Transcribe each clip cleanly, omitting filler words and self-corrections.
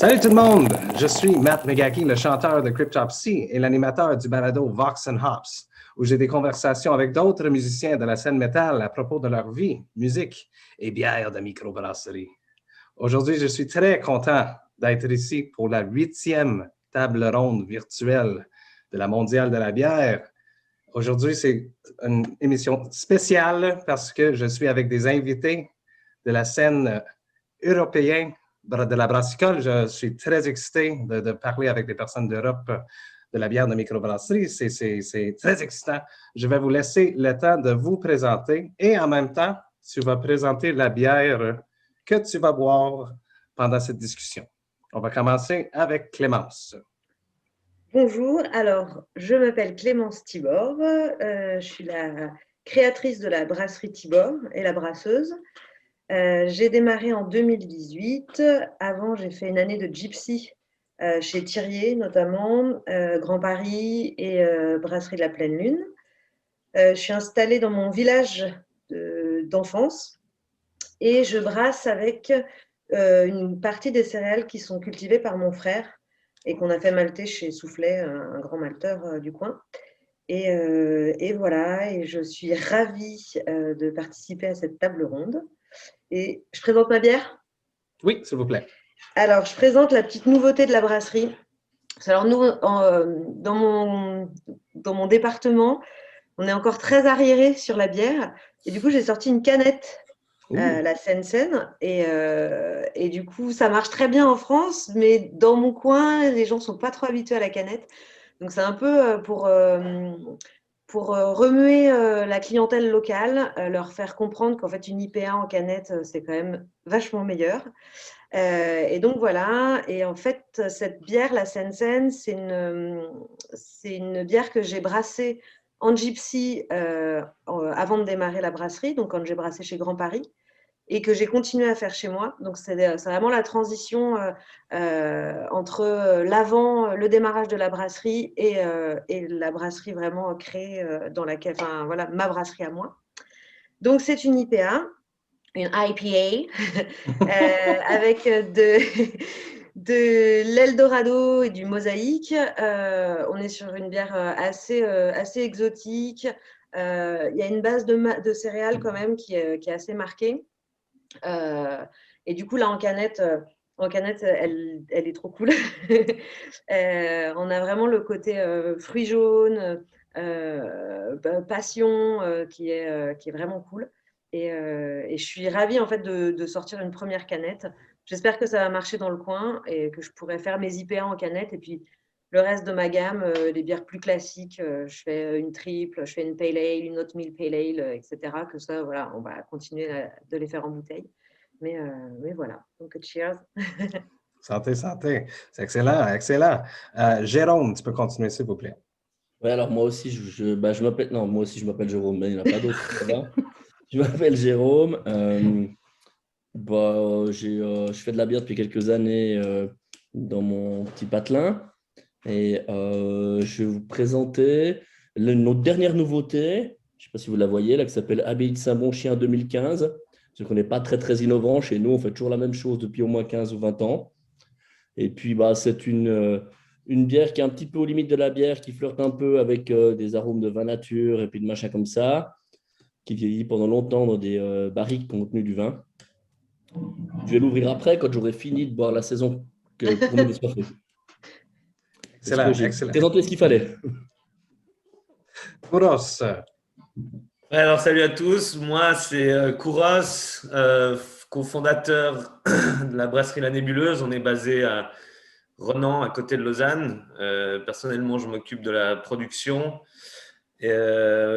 Salut tout le monde, je suis Matt McGackie, le chanteur de Cryptopsy et l'animateur du balado Vox and Hops, où j'ai des conversations avec d'autres musiciens de la scène métal à propos de leur vie, musique et bière de microbrasserie. Aujourd'hui, je suis très content d'être ici pour la 8e table ronde virtuelle de la Mondiale de la bière. Aujourd'hui, c'est une émission spéciale parce que je suis avec des invités de la scène européenne de la brassicole. Je suis très excité de parler avec des personnes d'Europe de la bière de microbrasserie. C'est très excitant. Je vais vous laisser le temps de vous présenter et en même temps, tu vas présenter la bière que tu vas boire pendant cette discussion. On va commencer avec Clémence. Bonjour, alors je m'appelle Clémence Thibord, je suis la créatrice de la brasserie Thibord et la brasseuse. J'ai démarré en 2018, avant j'ai fait une année de gypsy chez Thirier notamment, Grand Paris et Brasserie de la Pleine Lune. Je suis installée dans mon village d'enfance et je brasse avec une partie des céréales qui sont cultivées par mon frère et qu'on a fait malter chez Soufflet, un grand malteur du coin. Et voilà, et je suis ravie de participer à cette table ronde. Et je présente ma bière? Oui, s'il vous plaît. Alors, je présente la petite nouveauté de la brasserie. Alors, nous, dans mon département, on est encore très arriéré sur la bière. Et du coup, j'ai sorti une canette, la Sensen. Et du coup, ça marche très bien en France, mais dans mon coin, les gens ne sont pas trop habitués à la canette. Donc, c'est un peu pour remuer la clientèle locale, leur faire comprendre qu'en fait, une IPA en canette, c'est quand même vachement meilleur. Et donc voilà, et en fait, cette bière, la Sensen, c'est une bière que j'ai brassée en gypsy avant de démarrer la brasserie, donc quand j'ai brassé chez Grand Paris, et que j'ai continué à faire chez moi. Donc c'est vraiment la transition entre le démarrage de la brasserie et la brasserie vraiment créée dans laquelle, enfin voilà, ma brasserie à moi. Donc c'est une IPA, une IPA, avec de l'Eldorado et du Mosaïque. On est sur une bière assez exotique. Il y a une base de céréales quand même qui est assez marquée. Et du coup, là, en canette, elle est trop cool. On a vraiment le côté fruits jaunes, passion, qui est vraiment cool. Et je suis ravie en fait de sortir une première canette. J'espère que ça va marcher dans le coin et que je pourrai faire mes IPA en canette. Et puis le reste de ma gamme, les bières plus classiques, je fais une triple, je fais une pale ale, une oatmeal pale ale, etc. Que ça, voilà, on va continuer de les faire en bouteille. Mais voilà, donc cheers. Santé, santé. C'est excellent, excellent. Jérôme, tu peux continuer, s'il vous plaît. Ouais, alors moi aussi, je m'appelle. Non, moi aussi, je m'appelle Jérôme, mais il n'y en a pas d'autres. Je m'appelle Jérôme. Je fais de la bière depuis quelques années dans mon petit patelin. Et je vais vous présenter notre dernière nouveauté. Je ne sais pas si vous la voyez, là, qui s'appelle Abbaye de Saint-Bon-Chien 2015. C'est qu'on n'est pas très, très innovant. Chez nous, on fait toujours la même chose depuis au moins 15 ou 20 ans. Et puis, c'est une bière qui est un petit peu aux limites de la bière, qui flirte un peu avec des arômes de vin nature et puis de machin comme ça, qui vieillit pendant longtemps dans des barriques contenues du vin. Je vais l'ouvrir après, quand j'aurai fini de boire la saison pour me désoiffer. Excellent, j'ai excellent. présenté ce qu'il fallait. Kouros. Alors, salut à tous. Moi, c'est Kouros, cofondateur de la brasserie La Nébuleuse. On est basé à Renan, à côté de Lausanne. Personnellement, je m'occupe de la production. Et,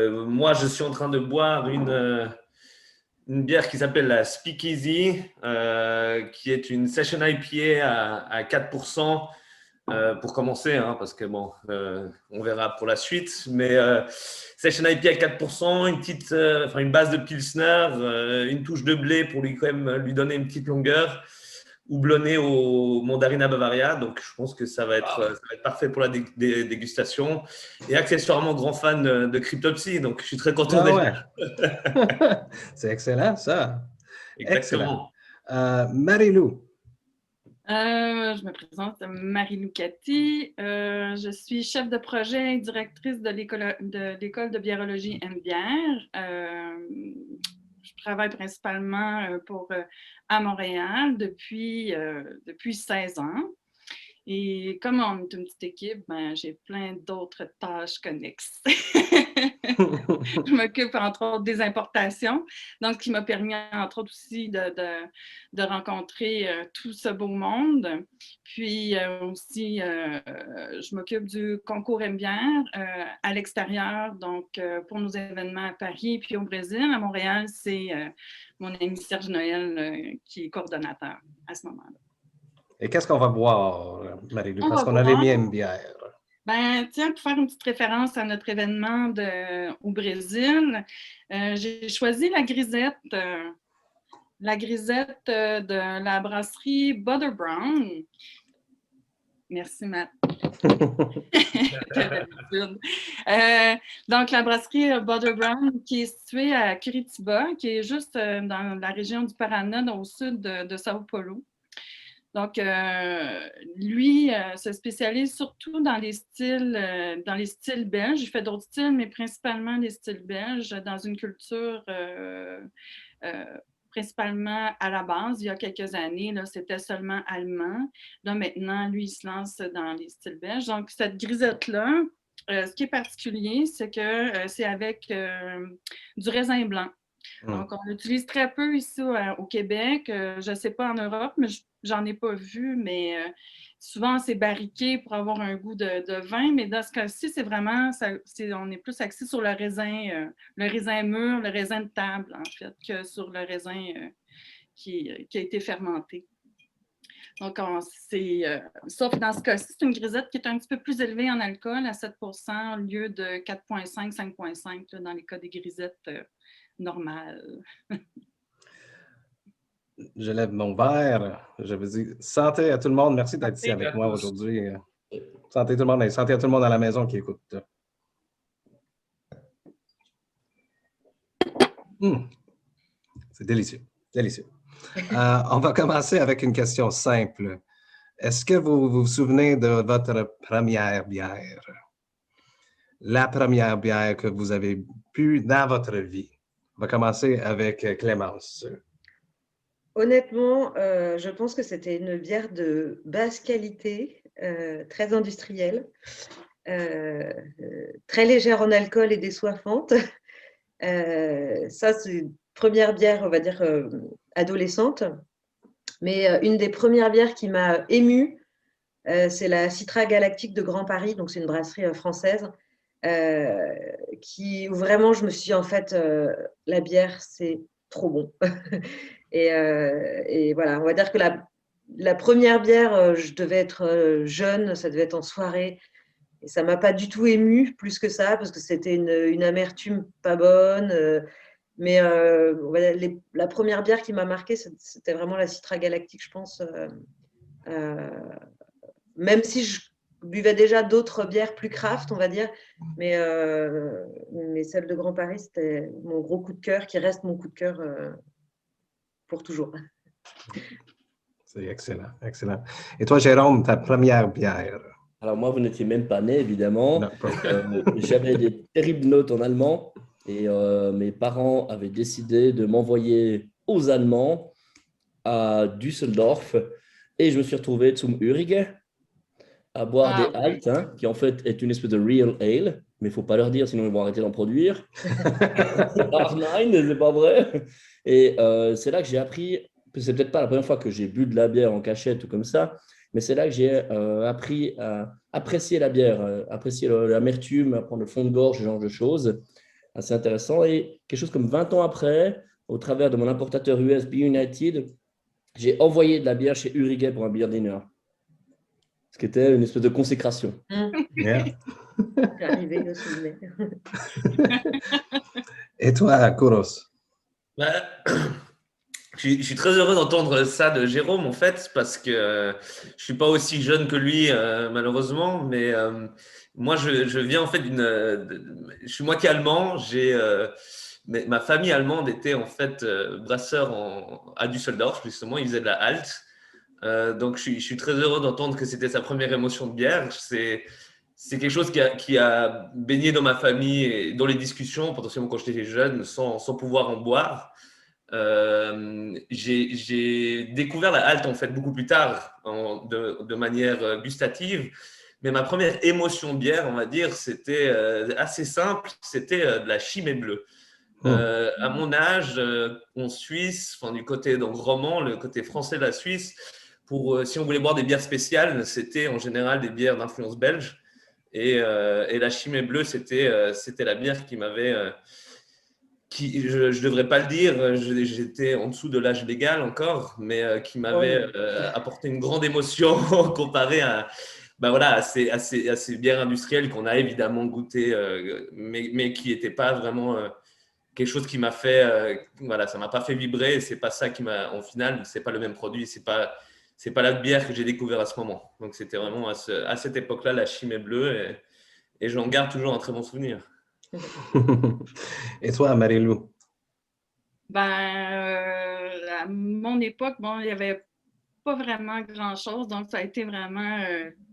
moi, je suis en train de boire une bière qui s'appelle la Speakeasy, qui est une session IPA à 4%. Pour commencer, hein, parce que bon, on verra pour la suite. Mais Session IPA à 4%, une base de Pilsner, une touche de blé pour quand même lui donner une petite longueur, houblonné au Mandarina Bavaria. Donc, je pense que ça va être parfait pour la dégustation. Et accessoirement, grand fan de Cryptopsy. Donc, je suis très content d'être là. C'est excellent, ça. Exactement. Marie-Lou. Je me présente, Marie-Lou Cathy. Je suis chef de projet et directrice de l'école de biérologie Bière. Je travaille principalement à Montréal depuis 16 ans. Et comme on est une petite équipe, j'ai plein d'autres tâches connexes. Je m'occupe entre autres des importations, donc ce qui m'a permis entre autres aussi de rencontrer tout ce beau monde. Puis aussi, je m'occupe du concours Bière à l'extérieur, donc pour nos événements à Paris puis au Brésil. À Montréal, c'est mon ami Serge Noël qui est coordonnateur à ce moment-là. Et qu'est-ce qu'on va boire, Marie-Lou? On Parce va qu'on a boire. les mêmes bières. Tiens, pour faire une petite référence à notre événement au Brésil, j'ai choisi la grisette de la brasserie Butter Brown. Merci, Matt. Donc, la brasserie Butter Brown qui est située à Curitiba, qui est juste dans la région du Paraná, au sud de Sao Paulo. Donc, lui se spécialise surtout dans les styles belges. Il fait d'autres styles, mais principalement les styles belges, dans une culture principalement à la base. Il y a quelques années, là, c'était seulement allemand. Là, maintenant, lui, il se lance dans les styles belges. Donc, cette grisette-là, ce qui est particulier, c'est que c'est avec du raisin blanc. Donc, on l'utilise très peu ici au Québec. Je ne sais pas en Europe, mais j'en ai pas vu, mais souvent, c'est barriqué pour avoir un goût de vin. Mais dans ce cas-ci, c'est vraiment, on est plus axé sur le raisin mûr, le raisin de table, en fait, que sur le raisin qui a été fermenté. Donc, sauf dans ce cas-ci, c'est une grisette qui est un petit peu plus élevée en alcool, à 7 % au lieu de 4,5, 5,5 dans les cas des grisettes normales. Je lève mon verre. Je vous dis santé à tout le monde. Merci d'être ici avec moi aujourd'hui. Santé tout le monde et santé à tout le monde à la maison qui écoute. C'est délicieux. Délicieux. On va commencer avec une question simple. Est-ce que vous vous souvenez de votre première bière? La première bière que vous avez bu dans votre vie? On va commencer avec Clémence. Honnêtement, je pense que c'était une bière de basse qualité, très industrielle, très légère en alcool et désoiffante. Ça, c'est une première bière, on va dire, adolescente. Mais une des premières bières qui m'a émue, c'est la Citra Galactique de Grand Paris. Donc, c'est une brasserie française où vraiment, je me suis dit, en fait, la bière, c'est trop bon. Et voilà, on va dire que la première bière, je devais être jeune, ça devait être en soirée. Et ça ne m'a pas du tout émue plus que ça, parce que c'était une amertume pas bonne. Mais la première bière qui m'a marquée, c'était vraiment la Citra Galactique, je pense. Même si je buvais déjà d'autres bières plus craft, on va dire. Mais celle de Grand Paris, c'était mon gros coup de cœur, qui reste mon coup de cœur pour toujours. C'est excellent, excellent. Et toi, Jérôme, ta première bière? Alors moi, vous n'étiez même pas né, évidemment. Non, j'avais des terribles notes en allemand et mes parents avaient décidé de m'envoyer aux Allemands à Düsseldorf et je me suis retrouvé zum Uriger à boire des Alt, hein, qui en fait est une espèce de real ale, mais il ne faut pas leur dire, sinon ils vont arrêter d'en produire. Ah, non, c'est pas vrai. Et c'est là que j'ai appris, c'est peut-être pas la première fois que j'ai bu de la bière en cachette ou comme ça, mais c'est là que j'ai appris à apprécier la bière, apprécier l'amertume, apprendre le fond de gorge, ce genre de choses. Assez intéressant. Et quelque chose comme 20 ans après, au travers de mon importateur US Be United, j'ai envoyé de la bière chez Uriger pour un beer dinner. Ce qui était une espèce de consécration. Yeah. C'est arrivé le souvenir. Et toi, Kouros? Je suis très heureux d'entendre ça de Jérôme, en fait, parce que je ne suis pas aussi jeune que lui, malheureusement, mais moi, je viens en fait je suis moitié allemand. Ma famille allemande était en fait brasseur à Düsseldorf, justement, ils faisaient de la Alt. Donc, je suis très heureux d'entendre que c'était sa première émotion de bière. C'est quelque chose qui a baigné dans ma famille et dans les discussions, potentiellement quand j'étais jeune, sans pouvoir en boire. J'ai découvert la halte en fait beaucoup plus tard, de manière gustative. Mais ma première émotion de bière, on va dire, c'était assez simple, c'était de la Chimay bleue. À mon âge, en Suisse, enfin, du côté donc, roman, le côté français de la Suisse, si on voulait boire des bières spéciales, c'était en général des bières d'influence belge. Et la Chimay bleue, c'était la bière qui m'avait… je ne devrais pas le dire, j'étais en dessous de l'âge légal encore, mais qui m'avait apporté une grande émotion comparée voilà, à ces bières industrielles qu'on a évidemment goûtées, mais qui n'étaient pas vraiment quelque chose qui m'a fait, voilà, ça m'a pas fait vibrer. Et c'est pas ça qui m'a, en final, c'est pas le même produit, c'est pas la bière que j'ai découvert à ce moment. Donc c'était vraiment à cette époque-là la Chimay bleue, et j'en garde toujours un très bon souvenir. Et toi, Marie-Lou? À mon époque, bon, il n'y avait pas vraiment grand-chose, donc ça a été vraiment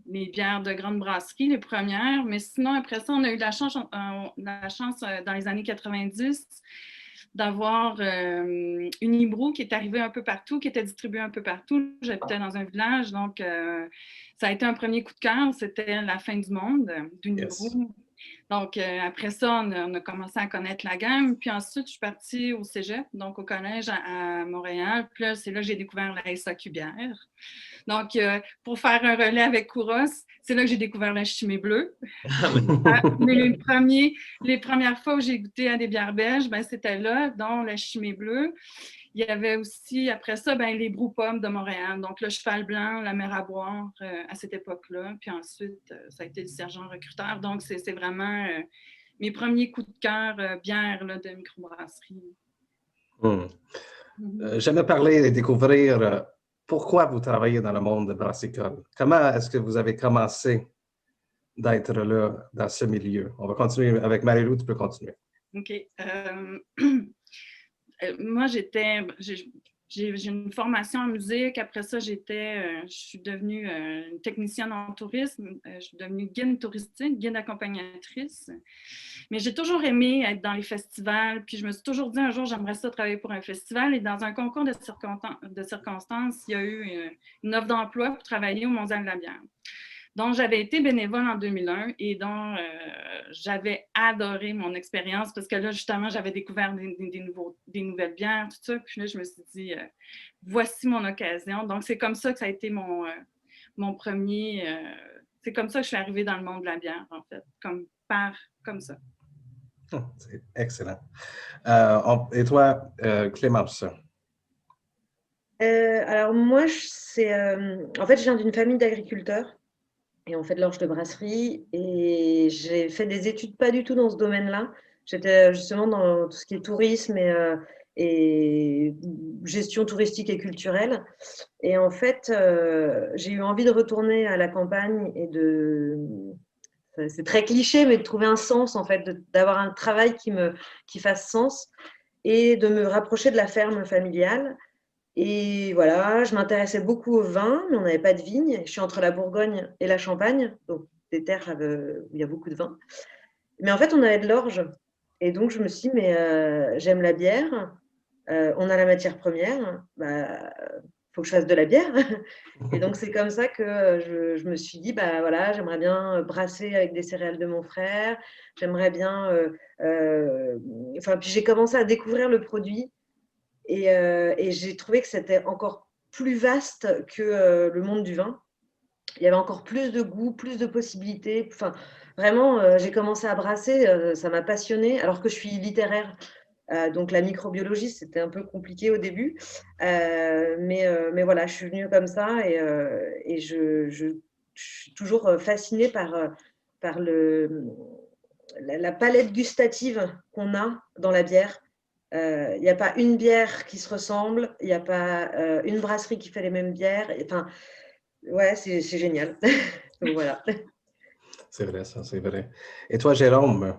les bières de grande brasserie, les premières. Mais sinon, après ça, on a eu la chance dans les années 90 d'avoir Unibroue qui est arrivé un peu partout, qui était distribué un peu partout. J'habitais dans un village, donc ça a été un premier coup de cœur. C'était la fin du monde d'Unibroue. Yes. Donc, après ça, on a commencé à connaître la gamme. Puis ensuite, je suis partie au cégep, donc au collège à Montréal. Puis là, c'est là que j'ai découvert la SAQ bière. Donc, pour faire un relais avec Kouros, c'est là que j'ai découvert la Chimay bleue. Mais les premières fois où j'ai goûté à des bières belges, c'était là, dont la Chimay bleue. Il y avait aussi, après ça, les Brou-Pommes de Montréal. Donc, le Cheval Blanc, la Mer à boire à cette époque-là. Puis ensuite, ça a été le Sergent Recruteur. Donc, c'est vraiment mes premiers coups de cœur bières de microbrasserie. J'aimerais parler et découvrir pourquoi vous travaillez dans le monde brassicole. Comment est-ce que vous avez commencé d'être là, dans ce milieu? On va continuer avec Marie-Lou, tu peux continuer. OK. Moi, j'ai une formation en musique. Après ça, je suis devenue une technicienne en tourisme. Je suis devenue guide touristique, guide accompagnatrice. Mais j'ai toujours aimé être dans les festivals. Puis je me suis toujours dit un jour, j'aimerais ça travailler pour un festival. Et dans un concours de circonstances, il y a eu une offre d'emploi pour travailler au Mondial de la bière. Donc, j'avais été bénévole en 2001 et donc j'avais adoré mon expérience parce que là, justement, j'avais découvert des nouvelles bières, tout ça. Puis là, je me suis dit, voici mon occasion. Donc, c'est comme ça que ça a été mon premier… c'est comme ça que je suis arrivée dans le monde de la bière, en fait, comme ça. C'est excellent. Et toi, Clémence? Alors, moi, en fait, je viens d'une famille d'agriculteurs. Et on fait de l'orge de brasserie. Et j'ai fait des études pas du tout dans ce domaine-là. J'étais justement dans tout ce qui est tourisme et gestion touristique et culturelle. Et en fait, j'ai eu envie de retourner à la campagne c'est très cliché, mais de trouver un sens, en fait, d'avoir un travail qui fasse sens et de me rapprocher de la ferme familiale. Et voilà, je m'intéressais beaucoup au vin, mais on n'avait pas de vigne. Je suis entre la Bourgogne et la Champagne, donc des terres où il y a beaucoup de vin. Mais en fait, on avait de l'orge. Et donc, je me suis dit, mais j'aime la bière, on a la matière première, faut que je fasse de la bière. Et donc, c'est comme ça que je me suis dit, voilà, j'aimerais bien brasser avec des céréales de mon frère. J'aimerais bien… puis j'ai commencé à découvrir le produit. Et j'ai trouvé que c'était encore plus vaste que le monde du vin. Il y avait encore plus de goût, plus de possibilités. Enfin, vraiment, j'ai commencé à brasser, ça m'a passionnée, alors que je suis littéraire. Donc la microbiologie, c'était un peu compliqué au début. Mais voilà, je suis venue comme ça et je suis toujours fascinée par la palette gustative qu'on a dans la bière. Il n'y a pas une bière qui se ressemble, il n'y a pas une brasserie qui fait les mêmes bières. Enfin, ouais, c'est génial. Donc voilà. C'est vrai, ça, c'est vrai. Et toi, Jérôme?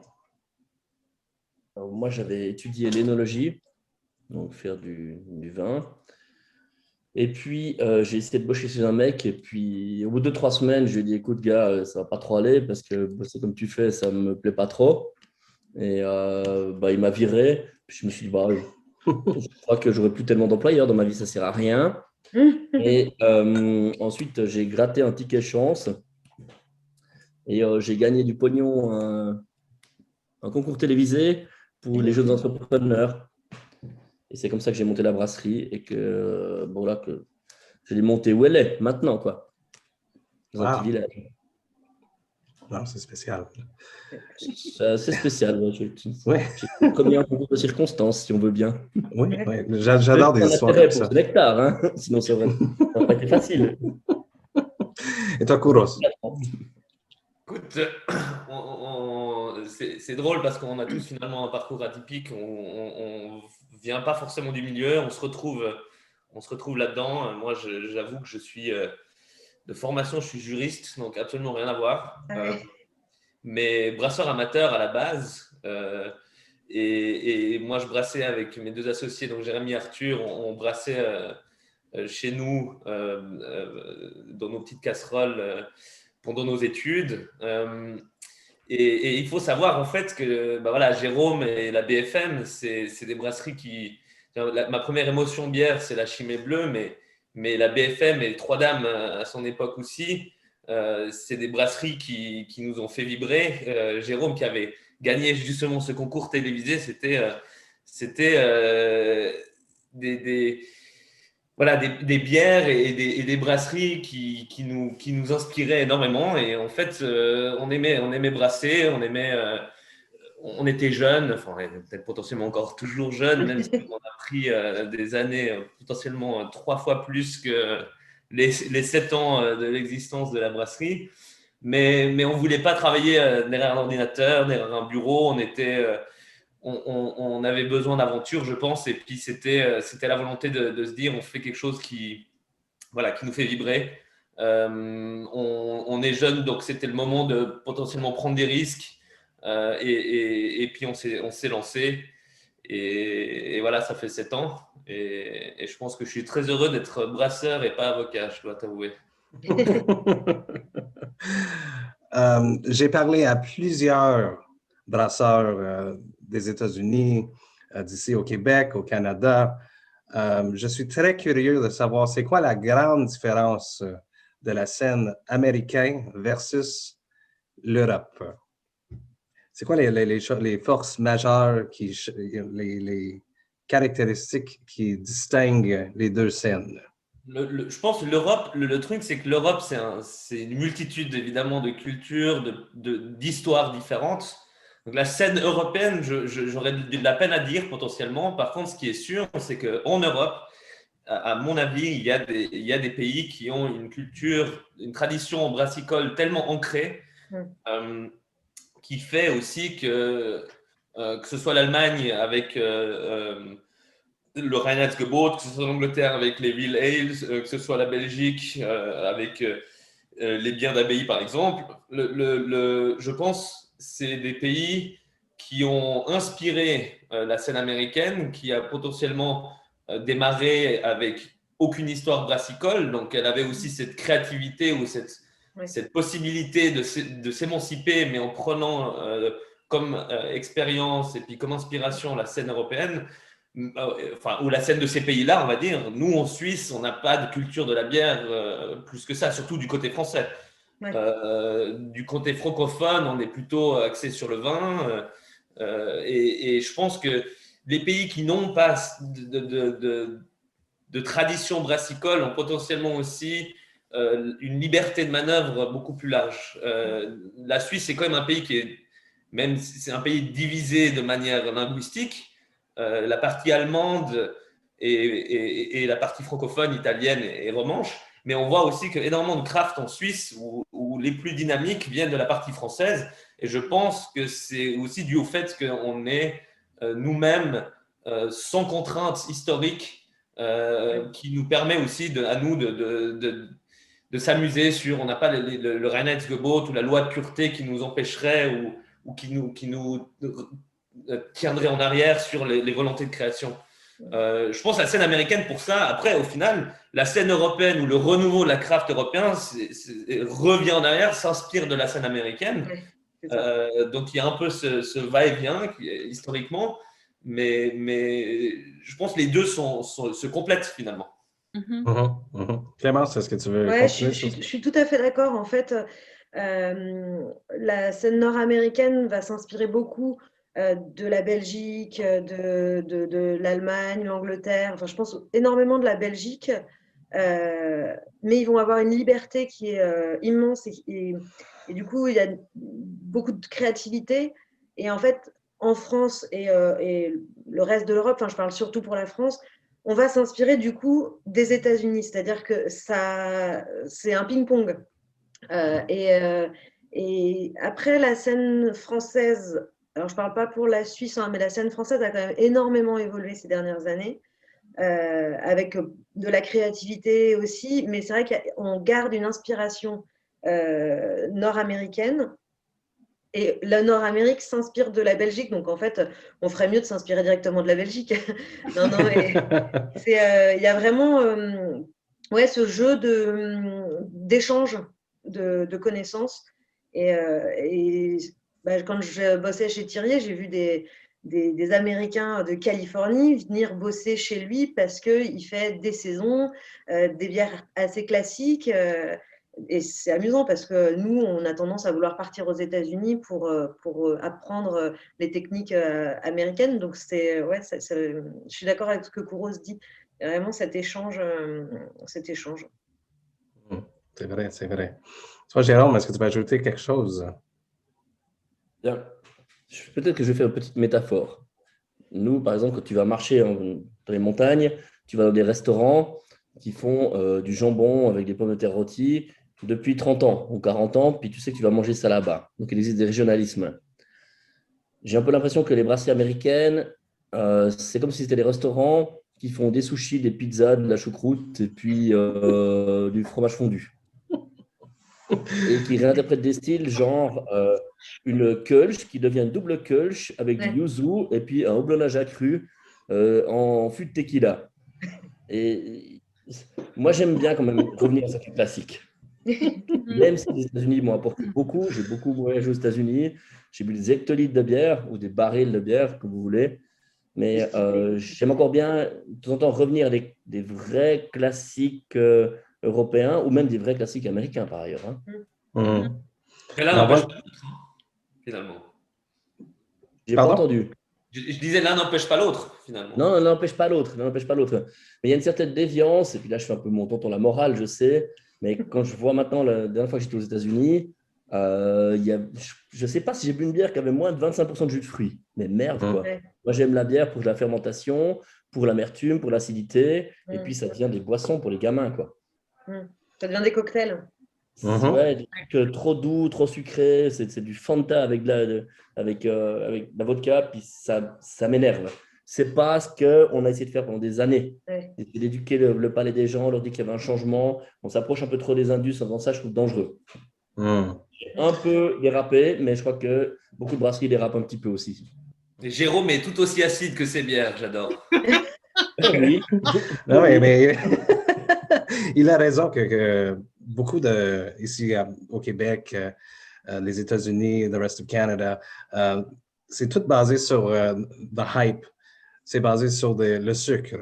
Alors, moi, j'avais étudié l'énologie, donc faire du vin. Et puis, j'ai essayé de bosser chez un mec. Et puis, au bout de 2-3 semaines, je lui ai dit, écoute, gars, ça va pas trop aller parce que bosser comme tu fais, ça me plaît pas trop. Et il m'a viré. Puis je me suis dit, je crois que j'aurai plus tellement d'employeurs dans ma vie, ça sert à rien. Et ensuite, j'ai gratté un ticket chance et j'ai gagné du pognon, un concours télévisé pour les jeunes entrepreneurs. Et c'est comme ça que j'ai monté la brasserie et que, que je l'ai montée où elle est maintenant, quoi. Dans un petit village. Non, c'est spécial. C'est assez spécial. Ouais. J'ai commis un concours de circonstances, si on veut bien. Oui. J'adore des histoires comme ça. C'est nectar, hein. Sinon ça aurait pas été facile. Et toi, Kouros? Écoute, c'est drôle parce qu'on a tous finalement un parcours atypique. On vient pas forcément du milieu, on se retrouve là-dedans. Moi, j'avoue que je suis de formation, je suis juriste, donc absolument rien à voir. Mais brasseur amateur à la base. Et moi, je brassais avec mes 2 associés, donc Jérémy et Arthur. On brassait chez nous dans nos petites casseroles pendant nos études. Et il faut savoir en fait que Jérôme et la BFM, c'est des brasseries qui… Ma première émotion bière, c'est la Chimay Bleue, mais la BFM et les Trois Dames à son époque aussi, c'est des brasseries qui nous ont fait vibrer. Jérôme qui avait gagné justement ce concours télévisé, c'était des bières et des brasseries qui nous inspiraient énormément. Et en fait, on aimait brasser, on était jeunes, enfin, on est peut-être potentiellement encore toujours jeunes, même si on a pris des années potentiellement 3 fois plus que les 7 ans de l'existence de la brasserie. Mais on ne voulait pas travailler derrière un ordinateur, derrière un bureau. On avait besoin d'aventure, je pense. Et puis, c'était la volonté de se dire, on fait quelque chose qui nous fait vibrer. On est jeunes, donc c'était le moment de potentiellement prendre des risques. Et puis, on s'est lancé. Et voilà, ça fait 7 ans. Et je pense que je suis très heureux d'être brasseur et pas avocat, je dois t'avouer. J'ai parlé à plusieurs brasseurs des États-Unis, d'ici au Québec, au Canada. Je suis très curieux de savoir c'est quoi la grande différence de la scène américaine versus l'Europe. C'est quoi les forces majeures, les caractéristiques qui distinguent les 2 scènes? Je pense que l'Europe, le truc, c'est que l'Europe, c'est une multitude évidemment de cultures, d'histoires différentes. Donc la scène européenne, j'aurais de la peine à dire potentiellement. Par contre, ce qui est sûr, c'est qu'en Europe, à mon avis, il y a des pays qui ont une culture, une tradition brassicole tellement ancrée qui fait aussi que ce soit l'Allemagne avec le Reinheitsgebot, que ce soit l'Angleterre avec les Will Ales, que ce soit la Belgique avec les bières d'abbaye par exemple. Je pense que c'est des pays qui ont inspiré la scène américaine, qui a potentiellement démarré avec aucune histoire brassicole, donc elle avait aussi cette créativité ou cette possibilité de s'émanciper, mais en prenant comme expérience et puis comme inspiration la scène européenne, ou la scène de ces pays-là, on va dire. Nous, en Suisse, on n'a pas de culture de la bière plus que ça, surtout du côté français. Ouais. Du côté francophone, on est plutôt axé sur le vin. Et je pense que les pays qui n'ont pas de tradition brassicole ont potentiellement aussi une liberté de manœuvre beaucoup plus large. La Suisse, c'est quand même un pays même si c'est un pays divisé de manière linguistique, la partie allemande et la partie francophone, italienne et romanche. Mais on voit aussi qu'il y a énormément de craft en Suisse où les plus dynamiques viennent de la partie française. Et je pense que c'est aussi dû au fait qu'on est nous-mêmes sans contraintes historiques qui nous permet aussi à nous de s'amuser sur… On n'a pas le Reinheitsgebot ou la loi de pureté qui nous empêcherait ou qui nous tiendrait en arrière sur les volontés de création. Je pense à la scène américaine pour ça. Après, au final, la scène européenne ou le renouveau de la craft européen revient en arrière, s'inspire de la scène américaine. Ouais, c'est ça. Donc, il y a un peu ce va-et-vient historiquement, mais je pense que les deux se complètent finalement. Clémence, est-ce que tu veux Ouais, continuer je suis tout à fait d'accord. En fait, la scène nord-américaine va s'inspirer beaucoup de la Belgique, de l'Allemagne, l'Angleterre. Enfin, je pense énormément de la Belgique. Mais ils vont avoir une liberté qui est immense et du coup, il y a beaucoup de créativité. Et en fait, en France et le reste de l'Europe, enfin, je parle surtout pour la France, on va s'inspirer du coup des États-Unis. C'est-à-dire que c'est un ping-pong. Et après, la scène française, alors je ne parle pas pour la Suisse, hein, mais la scène française a quand même énormément évolué ces dernières années. Avec de la créativité aussi, mais c'est vrai qu'on garde une inspiration nord-américaine. Et la Nord-Amérique s'inspire de la Belgique, donc en fait, on ferait mieux de s'inspirer directement de la Belgique. Non, non, il y a vraiment ouais, ce jeu d'échange de connaissances. Et bah, quand je bossais chez Thirier, j'ai vu des Américains de Californie venir bosser chez lui parce qu'il fait des saisons, des bières assez classiques. Et c'est amusant parce que nous, on a tendance à vouloir partir aux États-Unis pour apprendre les techniques américaines. Donc, ouais, je suis d'accord avec ce que Kouros dit. Il y a vraiment cet échange. C'est vrai, c'est vrai. Toi, Jérôme, est-ce que tu peux ajouter quelque chose? Bien. Peut-être que je vais faire une petite métaphore. Nous, par exemple, quand tu vas marcher dans les montagnes, tu vas dans des restaurants qui font du jambon avec des pommes de terre rôties depuis 30 ans ou 40 ans, puis tu sais que tu vas manger ça là-bas. Donc, il existe des régionalismes. J'ai un peu l'impression que les brasseries américaines, c'est comme si c'était des restaurants qui font des sushis, des pizzas, de la choucroute et puis du fromage fondu. Et qui réinterprètent des styles genre une Kölsch qui devient une double Kölsch avec du yuzu et puis un houblonnage accru en fût de tequila. Et moi, j'aime bien quand même revenir à ce classique. Même si les États-Unis m'ont apporté beaucoup, j'ai beaucoup voyagé aux États-Unis, j'ai bu des hectolitres de bière ou des barils de bière, comme vous voulez. Mais j'aime encore bien, de temps en temps, revenir à des vrais classiques européens ou même des vrais classiques américains, par ailleurs. Hein. Mais l'un n'empêche pas l'autre, finalement. J'ai pas entendu. Je disais l'un n'empêche pas l'autre, finalement. Non, l'un n'empêche pas l'autre. Mais il y a une certaine déviance, et puis là, je fais un peu mon tonton la morale, je sais, mais quand je vois maintenant, la dernière fois que j'étais aux États-Unis, je ne sais pas si j'ai bu une bière qui avait moins de 25% de jus de fruits. Mais merde, quoi. Moi, j'aime la bière pour la fermentation, pour l'amertume, pour l'acidité, et puis ça devient des boissons pour les gamins, quoi. Ça devient des cocktails. Ouais, des trucs trop doux, trop sucrés, c'est du Fanta avec de la vodka, puis ça m'énerve. C'est pas ce qu'on a essayé de faire pendant des années. Essayer d'éduquer le palais des gens, leur dire qu'il y avait un changement. On s'approche un peu trop des indus, en faisant ça, je trouve dangereux. Un peu dérapé, mais je crois que beaucoup de brasseries dérapent un petit peu aussi. Et Jérôme est tout aussi acide que ses bières, j'adore. Oui. Non, mais il a raison que beaucoup ici au Québec, les États-Unis, the rest of Canada, c'est tout basé sur the hype. C'est basé sur le sucre.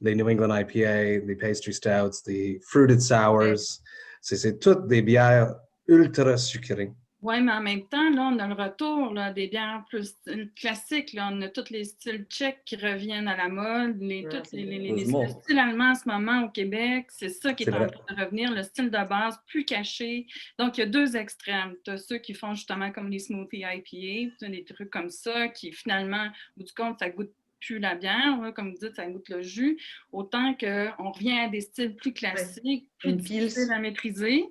Les New England IPA, les pastry stouts, les fruited sours. C'est toutes des bières ultra sucrées. Oui, mais en même temps, là, on a le retour là, des bières plus classiques. Là. On a tous les styles tchèques qui reviennent à la mode, tous les styles allemands en ce moment au Québec. C'est ça qui est en train de revenir, le style de base plus caché. Donc, il y a deux extrêmes. Tu as ceux qui font justement comme les smoothie IPA, des trucs comme ça, qui finalement, au bout du compte, ça goûte plus la bière, là, comme vous dites, ça goûte le jus. Autant qu'on revient à des styles plus classiques, plus difficiles à maîtriser.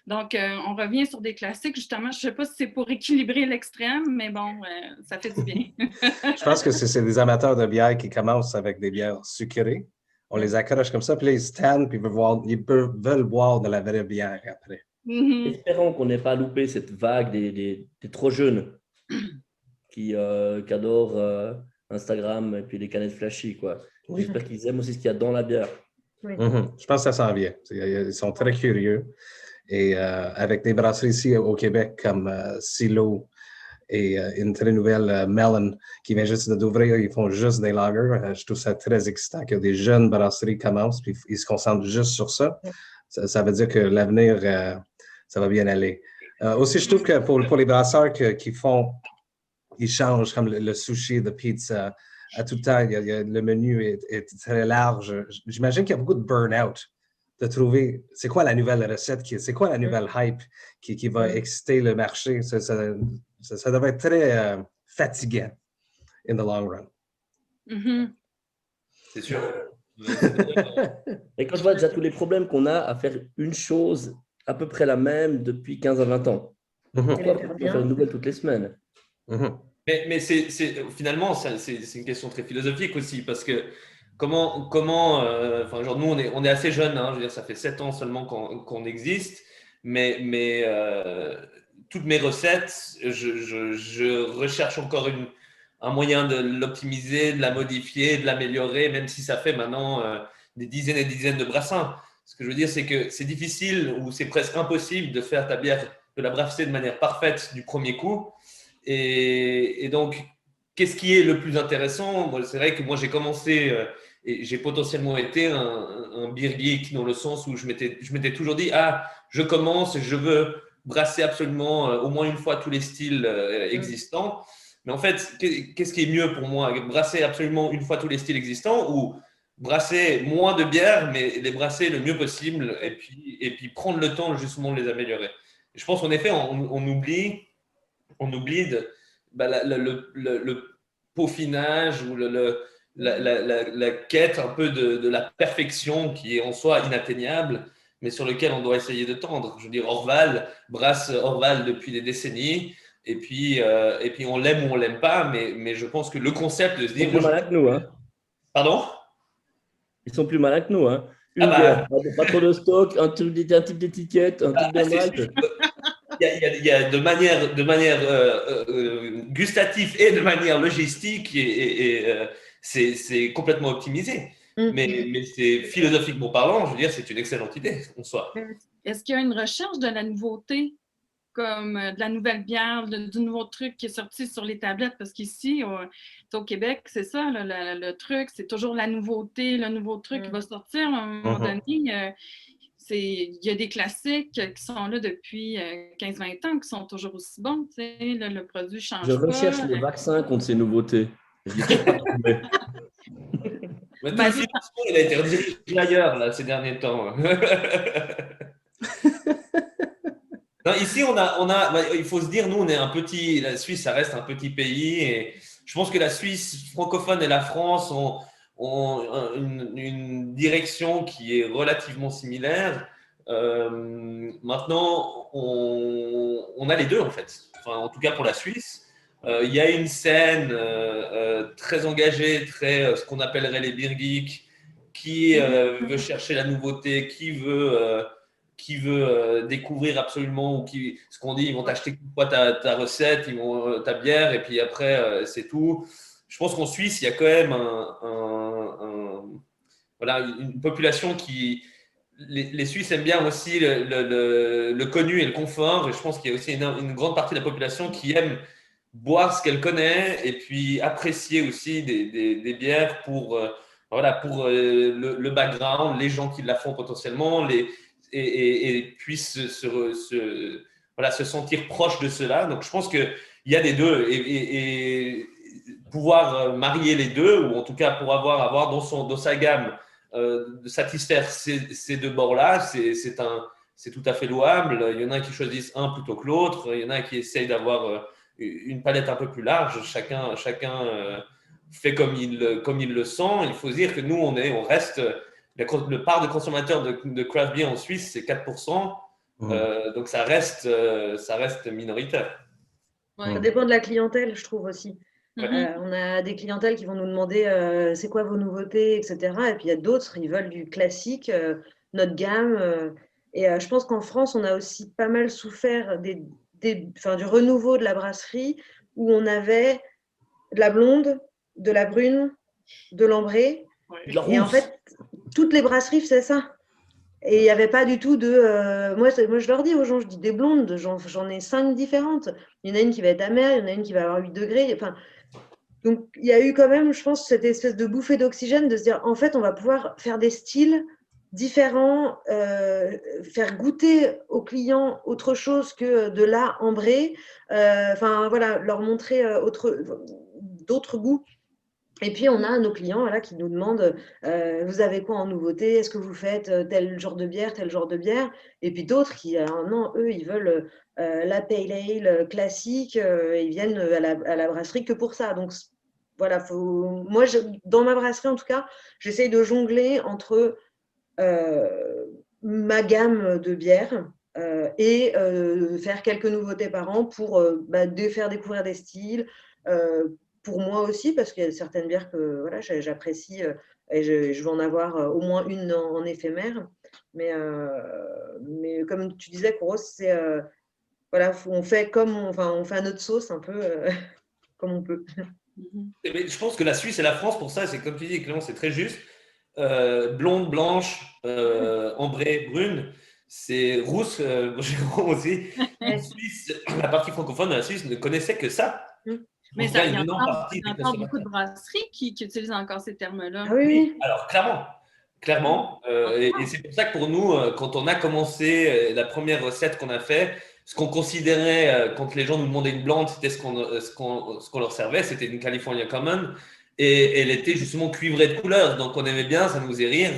Donc, on revient sur des classiques, justement. Je ne sais pas si c'est pour équilibrer l'extrême, mais bon, ça fait du bien. Je pense que c'est des amateurs de bière qui commencent avec des bières sucrées. On les accroche comme ça, puis là, ils se tannent, puis ils veulent boire de la vraie bière après. Espérons qu'on n'ait pas loupé cette vague des trop jeunes qui adorent Instagram et puis les canettes flashy, quoi. Oui. J'espère qu'ils aiment aussi ce qu'il y a dans la bière. Oui. Je pense que ça s'en vient. Ils sont très curieux. Et avec des brasseries ici au Québec comme Silo et une très nouvelle Melon qui vient juste d'ouvrir, ils font juste des lagers. Je trouve ça très excitant que des jeunes brasseries commencent puis ils se concentrent juste sur ça. Ça veut dire que l'avenir, ça va bien aller. Aussi, je trouve que pour les brasseurs qui font, ils changent comme le sushi, la pizza. À tout temps, le menu est très large. J'imagine qu'il y a beaucoup de burn-out de trouver c'est quoi la nouvelle recette, c'est quoi la nouvelle hype qui va exciter le marché. Ça devrait être très fatigant in the long run. Mhm. C'est sûr. Et quand je vois déjà tous les problèmes qu'on a à faire une chose à peu près la même depuis 15 à 20 ans, pourquoi faire une nouvelle toutes les semaines? Mais finalement, c'est une question très philosophique aussi, parce que comment genre nous, on est assez jeunes, hein, je veux dire, ça fait 7 ans seulement qu'on existe, mais toutes mes recettes, je recherche encore un moyen de l'optimiser, de la modifier, de l'améliorer, même si ça fait maintenant des dizaines et des dizaines de brassins. Ce que je veux dire, c'est que c'est difficile ou c'est presque impossible de faire ta bière, de la brasser de manière parfaite du premier coup. Et donc, qu'est-ce qui est le plus intéressant? C'est vrai que moi, j'ai commencé et j'ai potentiellement été un beer geek dans le sens où je m'étais toujours dit, je commence, je veux brasser absolument au moins une fois tous les styles existants. Mais en fait, qu'est-ce qui est mieux pour moi? Brasser absolument une fois tous les styles existants ou brasser moins de bières, mais les brasser le mieux possible et puis prendre le temps justement de les améliorer. Et je pense qu'en effet, on oublie le peaufinage ou la quête un peu de la perfection qui est en soi inatteignable, mais sur lequel on doit essayer de tendre. Je veux dire, Orval brasse Orval depuis des décennies, et puis on l'aime ou on l'aime pas, mais je pense que le concept de se Ils dire… sont plus malins que nous, hein. Pardon? Ils sont plus malins que nous, hein. Ah Une bière, pas trop de stock, un type d'étiquette, un type de malt. Il y a de manière gustative et de manière logistique, c'est complètement optimisé. Mais c'est philosophiquement parlant, je veux dire, c'est une excellente idée en soi. Est-ce qu'il y a une recherche de la nouveauté, comme de la nouvelle bière, du nouveau truc qui est sorti sur les tablettes? Parce qu'ici, au Québec, c'est ça, le truc, c'est toujours la nouveauté, le nouveau truc qui va sortir à un moment donné. Il y a des classiques qui sont là depuis 15-20 ans, qui sont toujours aussi bons. Le produit ne change pas. Je recherche les vaccins contre ces nouveautés. Je ne l'ai pas trouvé. Mais tout le financement, il a été redirigé ailleurs là, ces derniers temps. Non, ici, il faut se dire, nous, on est un petit… La Suisse, ça reste un petit pays. Et je pense que la Suisse francophone et la France ont une direction qui est relativement similaire. Maintenant, on a les deux, en fait. Enfin, en tout cas, pour la Suisse. Il y a une scène très engagée, ce qu'on appellerait les beer geeks, qui veut chercher la nouveauté, qui veut découvrir absolument, ce qu'on dit, ils vont t'acheter une fois ta recette, ils vont ta bière, et puis après, c'est tout. Je pense qu'en Suisse, il y a quand même une population qui… Les Suisses aiment bien aussi le connu et le confort, et je pense qu'il y a aussi une grande partie de la population qui aime boire ce qu'elle connaît et puis apprécier aussi des bières pour le background, les gens qui la font potentiellement, et puissent se sentir proches de cela. Donc, je pense qu'il y a des deux et pouvoir marier les deux, ou en tout cas pour avoir dans sa gamme de satisfaire ces deux bords-là, c'est tout à fait louable. Il y en a qui choisissent un plutôt que l'autre. Il y en a qui essayent d'avoir une palette un peu plus large. Chacun fait comme il le sent. Il faut dire que nous, on reste… Le part de consommateurs de craft beer en Suisse, c'est 4%. Donc, ça reste minoritaire. Ouais. Ça dépend de la clientèle, je trouve aussi. On a des clientèles qui vont nous demander c'est quoi vos nouveautés, etc. Et puis il y a d'autres, ils veulent du classique, notre gamme. Et je pense qu'en France, on a aussi pas mal souffert du renouveau de la brasserie, où on avait de la blonde, de la brune, de l'ambrée. Ouais. De la Et en rousse. fait, toutes les brasseries faisaient ça. Et il n'y avait pas du tout de. Moi, je leur dis aux gens, je dis des blondes, j'en ai 5 différentes. Il y en a une qui va être amère, il y en a une qui va avoir 8 degrés. Enfin, donc, il y a eu quand même, je pense, cette espèce de bouffée d'oxygène de se dire, en fait, on va pouvoir faire des styles différents, faire goûter aux clients autre chose que de la ambrée. Enfin, voilà, leur montrer d'autres goûts. Et puis, on a nos clients voilà, qui nous demandent vous avez quoi en nouveauté? Est-ce que vous faites tel genre de bière, tel genre de bière? Et puis d'autres qui, non, eux, ils veulent la pale ale classique. Ils viennent à la brasserie que pour ça. Donc, voilà, moi, dans ma brasserie, en tout cas, j'essaye de jongler entre ma gamme de bières et faire quelques nouveautés par an pour faire découvrir des styles. Pour moi aussi, parce qu'il y a certaines bières que voilà, j'apprécie et je vais en avoir au moins une en éphémère. Mais comme tu disais, Kouros, c'est voilà, on fait on fait à notre sauce un peu comme on peut. Mais je pense que la Suisse et la France, pour ça, c'est comme tu dis, Clément, c'est très juste. Blonde, blanche, ambrée, brune, c'est rousse, Jérôme aussi. En Suisse, la partie francophone de la Suisse ne connaissait que ça. Mais Donc, là, il y a une énorme partie des encore beaucoup consommateurs. de brasseries qui utilisent encore ces termes-là. Ah oui, oui. Alors, clairement. Et c'est pour ça que pour nous, quand on a commencé la première recette qu'on a fait, ce qu'on considérait quand les gens nous demandaient une blonde, c'était ce qu'on leur servait, c'était une California Common. Et elle était justement cuivrée de couleurs. Donc, on aimait bien, ça nous faisait rire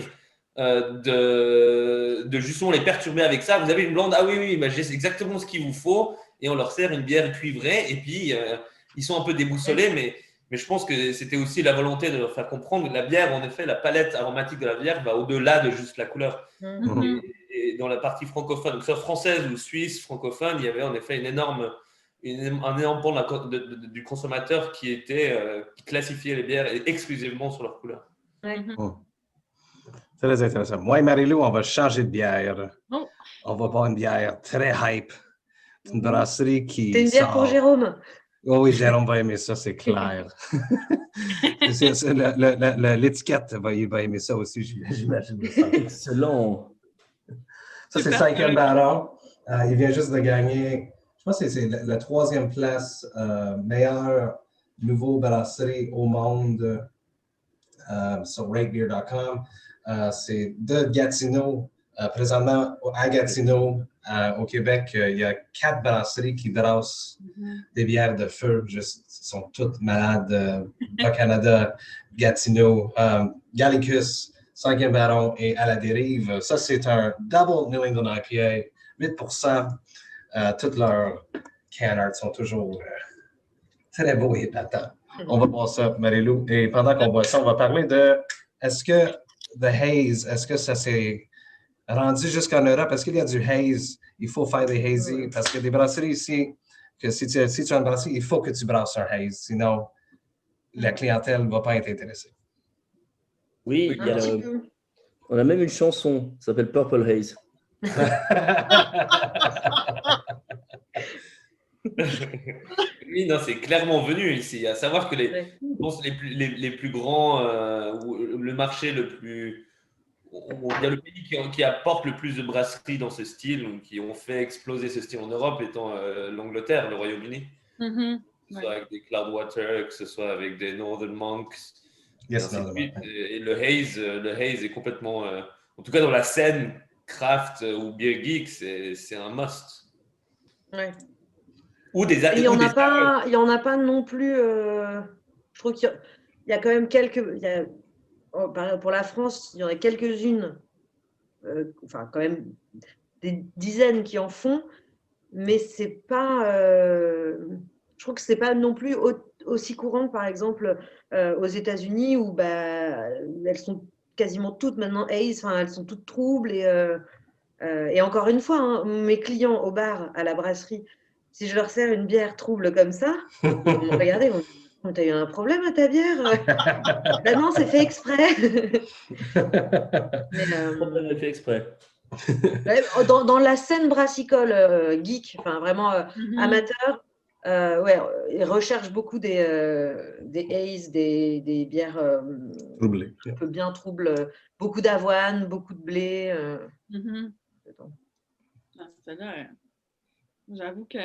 de justement les perturber avec ça. Vous avez une blonde? Ah oui, oui, bah, j'ai exactement ce qu'il vous faut. Et on leur sert une bière cuivrée. Et puis, ils sont un peu déboussolés, mais je pense que c'était aussi la volonté de leur faire comprendre que la bière, en effet, la palette aromatique de la bière va au-delà de juste la couleur. Et dans la partie francophone, que ce soit française ou suisse, francophone, il y avait en effet un énorme pan du consommateur qui classifiait les bières exclusivement sur leur couleur. Très intéressant. Moi et Marie-Lou, on va changer de bière. Oh. On va boire une bière très hype. Une brasserie qui C'est une bière pour sort. Jérôme. Oh oui, Jérôme va aimer ça, c'est clair. L'étiquette, il va aimer ça aussi, j'imagine. Excellent. Ça, c'est le 5e baron. Il vient juste de gagner, je pense que c'est la 3e place, meilleure nouveau brasserie au monde sur ratebeer.com. C'est de Gatineau. Présentement, à Gatineau, au Québec, il y a 4 brasseries qui brassent des bières de feu. Ils sont toutes malades. Bas-Canada, Gatineau, Gallicus, 5e baron et à la dérive. Ça, c'est un double New England IPA, 8%. Toutes leurs canards sont toujours très beaux et épatants. On va voir ça, Marie-Lou. Et pendant qu'on voit ça, on va parler de est-ce que The Haze, est-ce que ça s'est rendu jusqu'en Europe? Est-ce qu'il y a du haze? Il faut faire des hazy. Parce que des brasseries ici, que si tu as une brasserie, il faut que tu brasses un haze. Sinon, la clientèle ne va pas être intéressée. Oui, on a même une chanson, ça s'appelle Purple Haze. Oui, non, c'est clairement venu ici. À savoir que les plus grands, le marché le plus, on va dire le pays qui apporte le plus de brasseries dans ce style, ou qui ont fait exploser ce style en Europe, étant l'Angleterre, le Royaume-Uni. Que ce soit avec des Cloudwater, que ce soit avec des Northern Monks. Yes, et le haze est complètement, en tout cas dans la scène craft ou beer geek, c'est un must. Ouais. Il n'y en a pas non plus. Je trouve qu'il y a quand même pour la France, il y en a quelques-unes, enfin quand même des dizaines qui en font, mais c'est pas. Je trouve que c'est pas non plus aussi courant que par exemple aux États-Unis où elles sont quasiment toutes maintenant haze, enfin elles sont toutes troubles et encore une fois, hein, mes clients au bar, à la brasserie, si je leur sers une bière trouble comme ça, ils vont me regarder, ils vont me dire, t'as eu un problème à ta bière? Ben non, c'est fait exprès. On a fait exprès. Dans la scène brassicole geek, enfin vraiment amateur, Ouais, ils recherchent beaucoup des haze, des bières Troublé. un peu bien troubles, beaucoup d'avoine, beaucoup de blé. Mhm. Dedans. Ah, celle-là, j'avoue que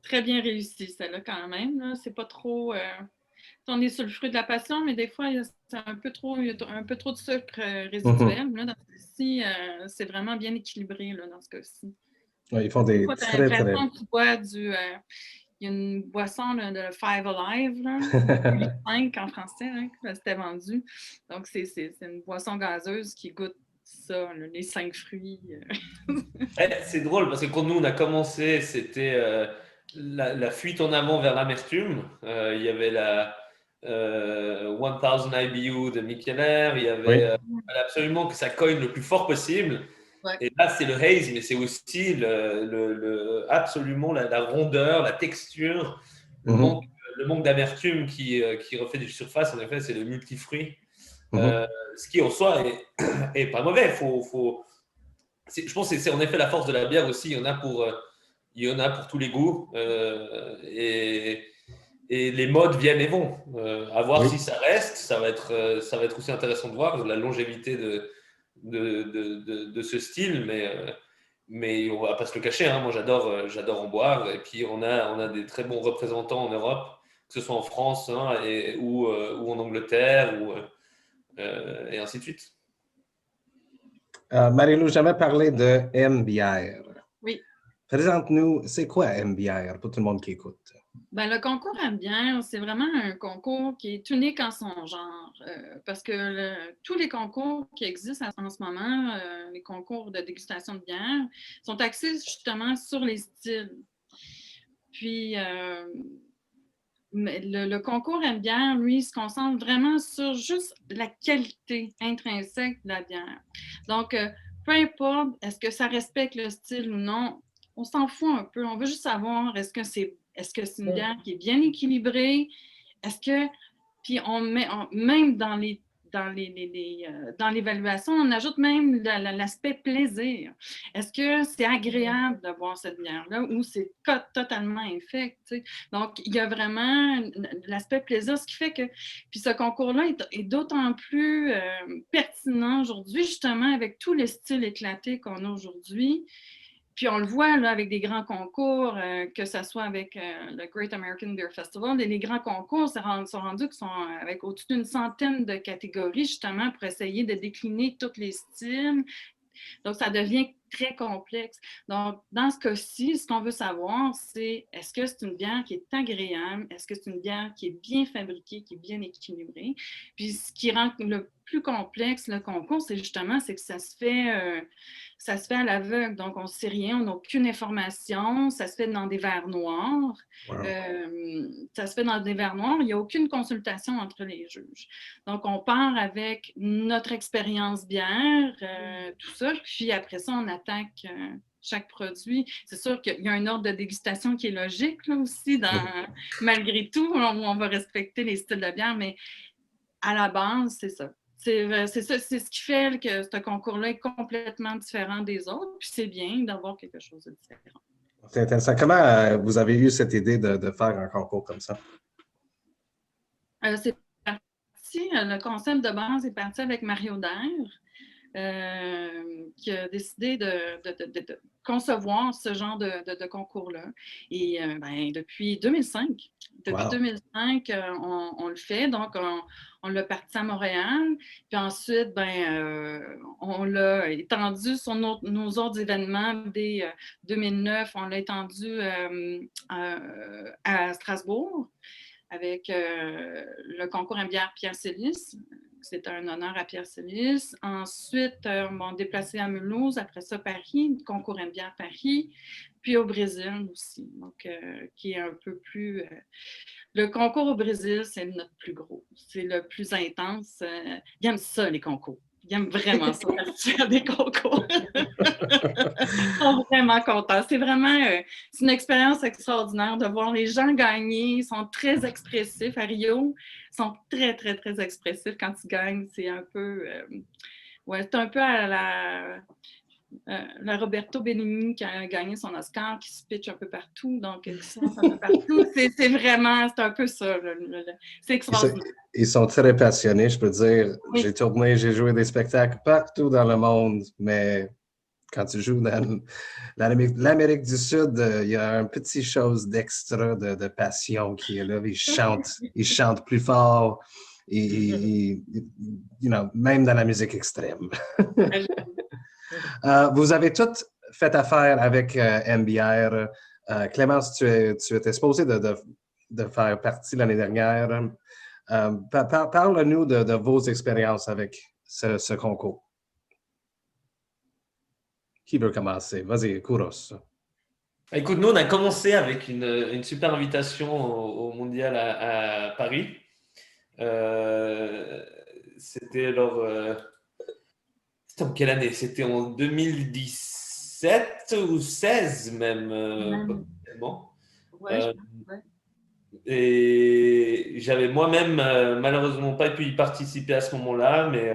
très bien réussi, celle-là, quand même. Là. C'est pas trop. On est sur le fruit de la passion, mais des fois, il y a un peu trop de sucre résiduel. Là, dans ce cas-ci, c'est vraiment bien équilibré là, dans ce cas-ci. Ouais, ils font Des des fois, tu as très, très... l'impression que tu bois du. Il y a une boisson là, de Five Alive, là, 5 en français, hein, que c'était vendu. Donc, c'est une boisson gazeuse qui goûte ça, là, les 5 fruits. C'est drôle parce que quand nous on a commencé, c'était la fuite en avant vers l'amertume. Il y avait la 1000 IBU de Mikkeller, il y avait Oui. fallait absolument que ça cogne le plus fort possible. Ouais. Et là, c'est le haze, mais c'est aussi absolument la rondeur, la texture, Mhm. le manque d'amertume qui refait du surface. En effet, c'est le multifruit. Mhm. Ce qui en soi est pas mauvais. Je pense que c'est en effet la force de la bière aussi. Il y en a pour tous les goûts. Et les modes viennent et vont. À voir Oui. si ça reste. Ça va être aussi intéressant de voir la longévité de ce style. Mais on va pas se le cacher. Hein. Moi, j'adore en boire. Et puis, on a des très bons représentants en Europe, que ce soit en France hein, ou en Angleterre, et ainsi de suite. Marie-Lou, jamais parlé de MBR. Oui. Présente-nous, c'est quoi MBR pour tout le monde qui écoute? Ben, le concours Ambière, c'est vraiment un concours qui est unique en son genre, parce que tous les concours qui existent en ce moment, les concours de dégustation de bière, sont axés justement sur les styles. Puis, mais le concours Ambière, lui, se concentre vraiment sur juste la qualité intrinsèque de la bière. Donc, peu importe, est-ce que ça respecte le style ou non, on s'en fout un peu. On veut juste savoir, est-ce que c'est une bière qui est bien équilibrée? Est-ce que, puis même dans l'évaluation, on ajoute même l'aspect plaisir. Est-ce que c'est agréable de boire cette bière-là ou c'est totalement infect? T'sais? Donc, il y a vraiment l'aspect plaisir, ce qui fait que, puis ce concours-là est d'autant plus pertinent aujourd'hui, justement, avec tous les styles éclatés qu'on a aujourd'hui. Puis on le voit là, avec des grands concours, que ce soit avec le Great American Beer Festival, les grands concours sont rendus qui sont avec au-dessus d'une centaine de catégories, justement, pour essayer de décliner tous les styles. Donc, ça devient très complexe. Donc, dans ce cas-ci, ce qu'on veut savoir, c'est est-ce que c'est une bière qui est agréable? Est-ce que c'est une bière qui est bien fabriquée, qui est bien équilibrée? Puis, ce qui rend le plus complexe le concours, c'est justement que ça se fait à l'aveugle. Donc, on ne sait rien, on n'a aucune information. Ça se fait dans des verres noirs. Wow. Ça se fait dans des verres noirs. Il n'y a aucune consultation entre les juges. Donc, on part avec notre expérience bière, tout ça. Puis après ça, on attaque chaque produit. C'est sûr qu'il y a un ordre de dégustation qui est logique là aussi, malgré tout, on va respecter les styles de bière, mais à la base, c'est ça. C'est ce qui fait que ce concours-là est complètement différent des autres. Puis c'est bien d'avoir quelque chose de différent. C'est intéressant. Comment vous avez eu cette idée de faire un concours comme ça? C'est parti, le concept de base est parti avec Mario Daire. Qui a décidé de concevoir ce genre de concours-là. Et depuis 2005, Wow. 2005 on le fait. Donc, on l'a parti à Montréal. Puis ensuite, on l'a étendu sur nos autres événements. Dès 2009, on l'a étendu à Strasbourg avec le concours Ambière Pierre Célis. C'est un honneur à Pierre Célis. Ensuite, on m'a déplacé à Mulhouse, après ça Paris, concours Ambière Paris, puis au Brésil aussi, donc qui est un peu plus... Le concours au Brésil, c'est notre plus gros, c'est le plus intense. Ils aiment ça, les concours. Ils aiment vraiment ça, faire des concours. Ils sont vraiment contents. C'est vraiment c'est une expérience extraordinaire de voir les gens gagner. Ils sont très expressifs. À Rio, ils sont très, très, très expressifs quand ils gagnent. C'est un peu... ouais, c'est un peu à la... la Roberto Benigni qui a gagné son Oscar, qui se pitch un peu partout, donc qui se lance un peu partout. C'est vraiment, c'est un peu ça. C'est extraordinaire. Ils sont très passionnés, je peux dire. Oui. J'ai tourné, j'ai joué des spectacles partout dans le monde, mais quand tu joues dans l'Amérique du Sud, il y a un petit chose d'extra de passion qui est là. Ils chantent plus fort, même dans la musique extrême. Vous avez toutes fait affaire avec MBR. Clémence, tu étais supposée de faire partie l'année dernière. Parle-nous de vos expériences avec ce concours. Qui veut commencer? Vas-y, Kouros. Écoute, nous, on a commencé avec une super invitation au Mondial à Paris. C'était c'était en quelle année? C'était en 2017 ou 16 même, potentiellement. Ouais, Et j'avais moi-même malheureusement pas pu y participer à ce moment-là, mais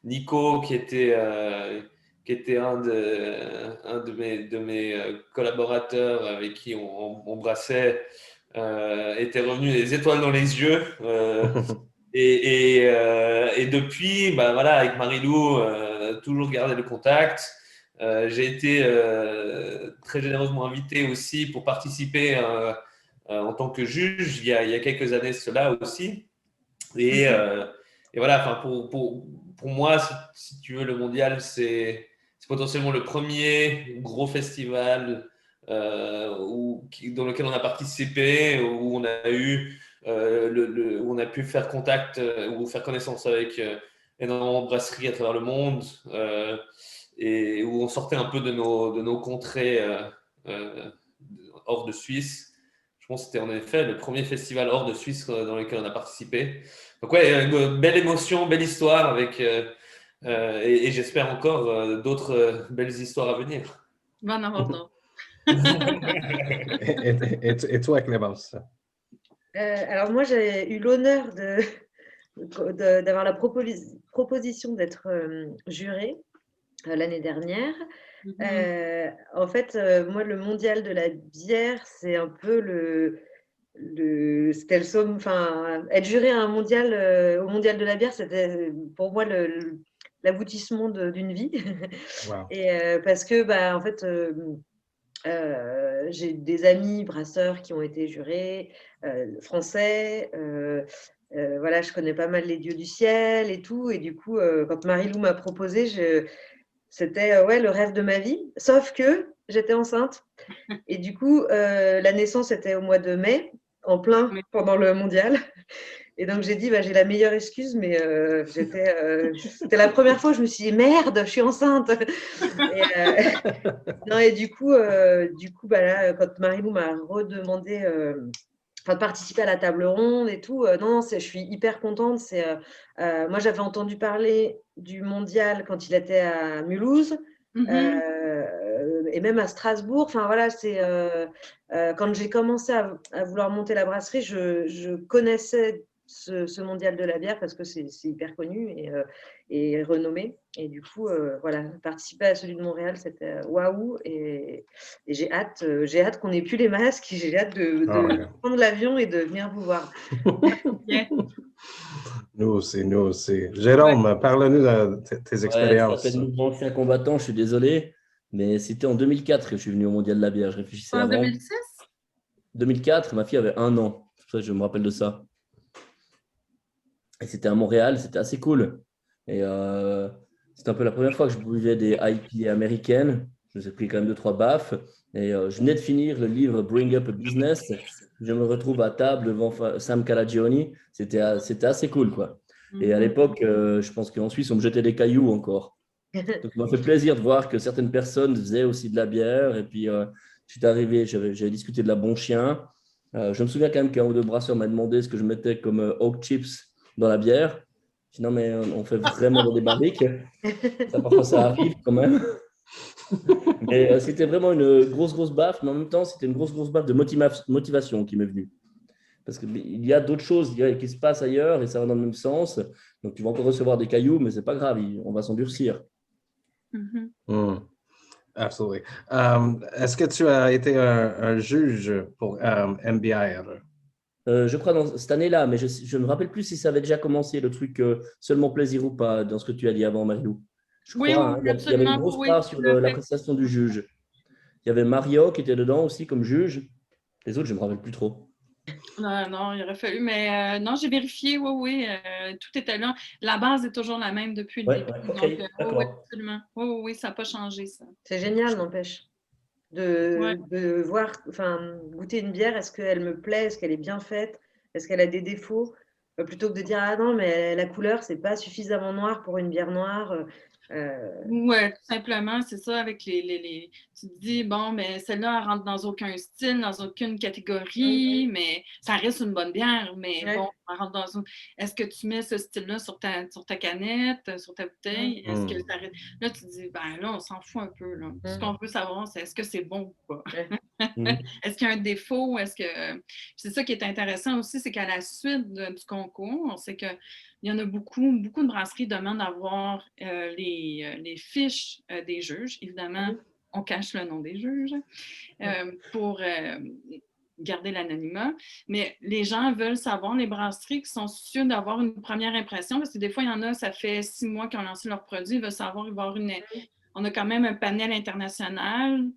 Nico, qui était un de mes collaborateurs avec qui on brassait, était revenu les étoiles dans les yeux. Et depuis, bah, voilà, avec Marie-Lou, toujours garder le contact. J'ai été très généreusement invité aussi pour participer en tant que juge il y a quelques années cela aussi. Et voilà, enfin, pour moi, si tu veux, le mondial, c'est potentiellement le premier gros festival dans lequel on a participé, où on a eu où on a pu faire contact ou faire connaissance avec énormément de brasseries à travers le monde, et où on sortait un peu de nos contrées hors de Suisse. Je pense que c'était en effet le premier festival hors de Suisse dans lequel on a participé. Donc ouais, une belle émotion, belle histoire avec, et j'espère encore d'autres belles histoires à venir. va en avoir d'autres. Et toi, Clémence? Alors moi, j'ai eu l'honneur d'avoir la proposition d'être jurée l'année dernière. En fait, moi, le mondial de la bière, c'est un peu c'était le somme. Enfin, être juré à un mondial, au mondial de la bière, c'était pour moi l'aboutissement d'une vie. Wow. Et parce que, bah, en fait, j'ai des amis brasseurs qui ont été jurés, français. Voilà, je connais pas mal les dieux du ciel et tout. Et du coup, quand Marie-Lou m'a proposé, c'était ouais, le rêve de ma vie. Sauf que j'étais enceinte. Et du coup, la naissance était au mois de mai, en plein pendant le mondial. Et donc, j'ai dit, bah, j'ai la meilleure excuse, mais c'était la première fois où je me suis dit, merde, je suis enceinte. Non, et du coup bah, là, quand Marie-Lou m'a redemandé de participer à la table ronde et tout, non, je suis hyper contente. Moi, j'avais entendu parler du mondial quand il était à Mulhouse. Et même à Strasbourg. Enfin voilà, quand j'ai commencé à vouloir monter la brasserie, je connaissais ce mondial de la bière parce que c'est hyper connu et renommé. Et du coup, voilà, participer à celui de Montréal, c'était waouh. Et j'ai hâte qu'on n'ait plus les masques. J'ai hâte de prendre l'avion et de venir vous voir. Nous aussi. Jérôme, parle-nous de tes expériences. Ça fait de nous anciens combattants, je suis désolé, mais c'était en 2004 que je suis venu au mondial de la bière. Je réfléchissais En avant. 2006? 2004, ma fille avait 1 an. Je me rappelle de ça. Et c'était à Montréal, c'était assez cool. Et c'était un peu la première fois que je buvais des IPA américaines. Je me suis pris quand même 2-3 baffes. Et je venais de finir le livre Bring Up a Business. Je me retrouve à table devant Sam Calagione. C'était assez cool, quoi. Et à l'époque, je pense qu'en Suisse, on me jetait des cailloux encore. Donc, ça m'a fait plaisir de voir que certaines personnes faisaient aussi de la bière. Et puis, je suis arrivé, j'avais discuté de la Bon Chien. Je me souviens quand même qu'un ou deux brasseurs m'a demandé ce que je mettais comme Oak Chips dans la bière. Je dis non, mais on fait vraiment dans des barriques. Parfois, ça arrive quand même. Mais c'était vraiment une grosse baffe, mais en même temps, c'était une grosse baffe de motivation qui m'est venue. Parce qu'il y a d'autres choses qui se passent ailleurs et ça va dans le même sens. Donc, tu vas encore recevoir des cailloux, mais ce n'est pas grave, on va s'endurcir. Absolutely. Est-ce que tu as été un juge pour MBIR? Je crois dans cette année-là, mais je ne me rappelle plus si ça avait déjà commencé, le truc seulement plaisir ou pas, dans ce que tu as dit avant, Marilou. Je Oui, crois, hein, oui, il y avait une absolument. grosse Oui, part sur tout à fait. l'appréciation du juge. Il y avait Mario qui était dedans aussi comme juge. Les autres, je ne me rappelle plus trop. Non, non, il aurait fallu, mais non, j'ai vérifié, oui, oui, tout était là. La base est toujours la même depuis le Ouais, début. ok, Donc, oui, oui, d'accord. absolument. Oui, oui, oui, ça n'a pas changé, ça. C'est génial, n'empêche, Ouais. de voir, enfin, goûter une bière, est-ce qu'elle me plaît, est-ce qu'elle est bien faite, est-ce qu'elle a des défauts, plutôt que de dire, ah non, mais la couleur, c'est pas suffisamment noir pour une bière noire. Ouais, tout simplement, c'est ça, avec tu te dis, bon, mais celle-là, elle rentre dans aucun style, dans aucune catégorie, mais ça reste une bonne bière, mais Ouais. bon, elle rentre dans une... Est-ce que tu mets ce style-là sur ta canette, sur ta bouteille? Est-ce que ça reste... Là, tu te dis, ben là, on s'en fout un peu, là. Ce qu'on veut savoir, c'est est-ce que c'est bon ou pas? Ouais. Est-ce qu'il y a un défaut? Est-ce que... C'est ça qui est intéressant aussi, c'est qu'à la suite du concours, c'est que il y en a beaucoup, beaucoup de brasseries demandent d'avoir les fiches des juges. Évidemment, on cache le nom des juges pour garder l'anonymat. Mais les gens veulent savoir, les brasseries qui sont soucieux d'avoir une première impression, parce que des fois, il y en a, ça fait 6 mois qu'ils ont lancé leur produit, ils veulent savoir, il va y avoir on a quand même un panel international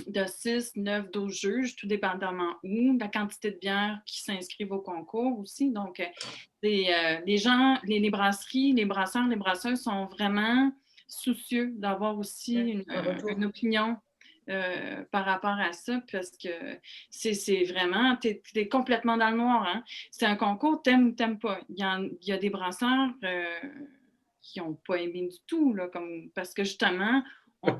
de 6, 9, 12 juges, tout dépendamment où, la quantité de bières qui s'inscrivent au concours aussi. Donc, les gens, les brasseries, les brasseurs, les brasseuses sont vraiment soucieux d'avoir aussi une opinion par rapport à ça, parce que c'est vraiment, t'es complètement dans le noir. Hein? C'est un concours, t'aimes ou t'aimes pas. Il y a des brasseurs qui n'ont pas aimé du tout, là, parce que justement, on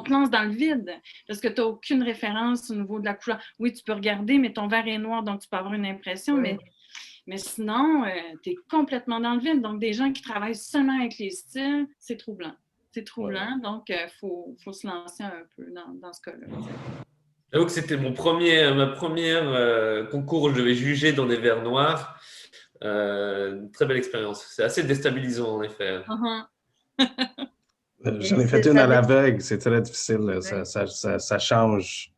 te lance dans le vide parce que tu n'as aucune référence au niveau de la couleur. Oui, tu peux regarder, mais ton verre est noir, donc tu peux avoir une impression, mais sinon, tu es complètement dans le vide. Donc, des gens qui travaillent seulement avec les styles, c'est troublant. C'est troublant, donc il faut se lancer un peu dans ce cas-là. J'avoue que c'était ma première concours où je devais juger dans des verres noirs. Une très belle expérience. C'est assez déstabilisant, en effet. J'en ai fait une à l'aveugle, c'est très difficile. Ça change.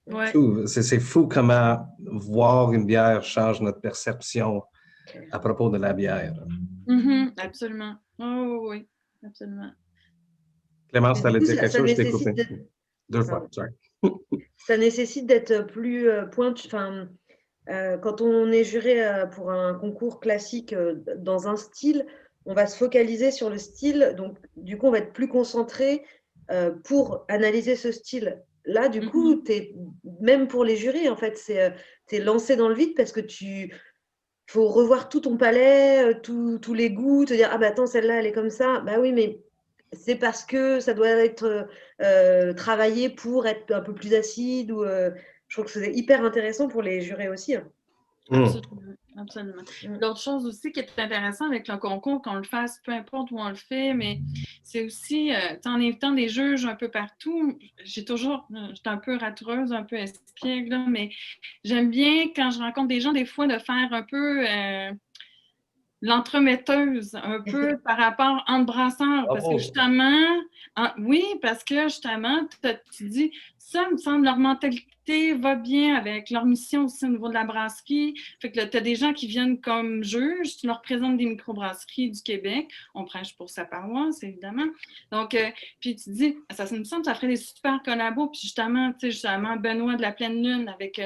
Ouais. Tout. C'est fou comment voir une bière change notre perception à propos de la bière. Absolument. Oh, oui, absolument. Clémence, tu allais dire quelque chose, je t'ai coupé. Deux fois, sorry. Ça nécessite d'être plus pointu. Enfin, quand on est juré pour un concours classique dans un style, on va se focaliser sur le style. Donc, du coup, on va être plus concentré pour analyser ce style. Là, du coup, même pour les jurys, en fait, tu es lancé dans le vide parce que faut revoir tout ton palais, tous les goûts, te dire, ah bah attends, celle-là, elle est comme ça. Bah oui, mais c'est parce que ça doit être travaillé pour être un peu plus acide. Je trouve que c'est hyper intéressant pour les jurés aussi. Hein. Absolument. Absolument. L'autre chose aussi qui est intéressant avec le concours, qu'on le fasse, peu importe où on le fait, mais c'est aussi, en invitant des juges un peu partout, j'étais un peu ratoureuse, un peu espiègle, là, mais j'aime bien quand je rencontre des gens, des fois, de faire un peu l'entremetteuse, un peu par rapport entre brasseurs, parce que justement, tu dis, ça me semble, leur mentalité va bien avec leur mission aussi au niveau de la brasserie. Fait que tu as des gens qui viennent comme juges, tu leur présentes des microbrasseries du Québec. On prêche pour sa paroisse, évidemment. Donc, puis tu te dis, ça me semble, ça ferait des super collabos. Puis justement, Benoît de la Pleine Lune avec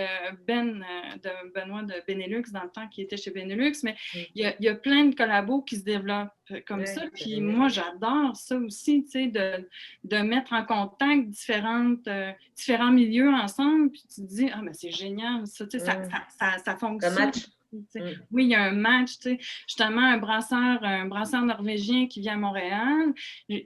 Benoît de Benelux dans le temps qui était chez Benelux. Mais il y a plein de collabos qui se développent comme ça. Puis moi, j'adore ça aussi, de mettre en contact différents milieux ensemble. Puis tu te dis, ah, mais c'est génial, ça fonctionne. Un match. Oui, il y a un match. Justement, un brasseur norvégien qui vient à Montréal, je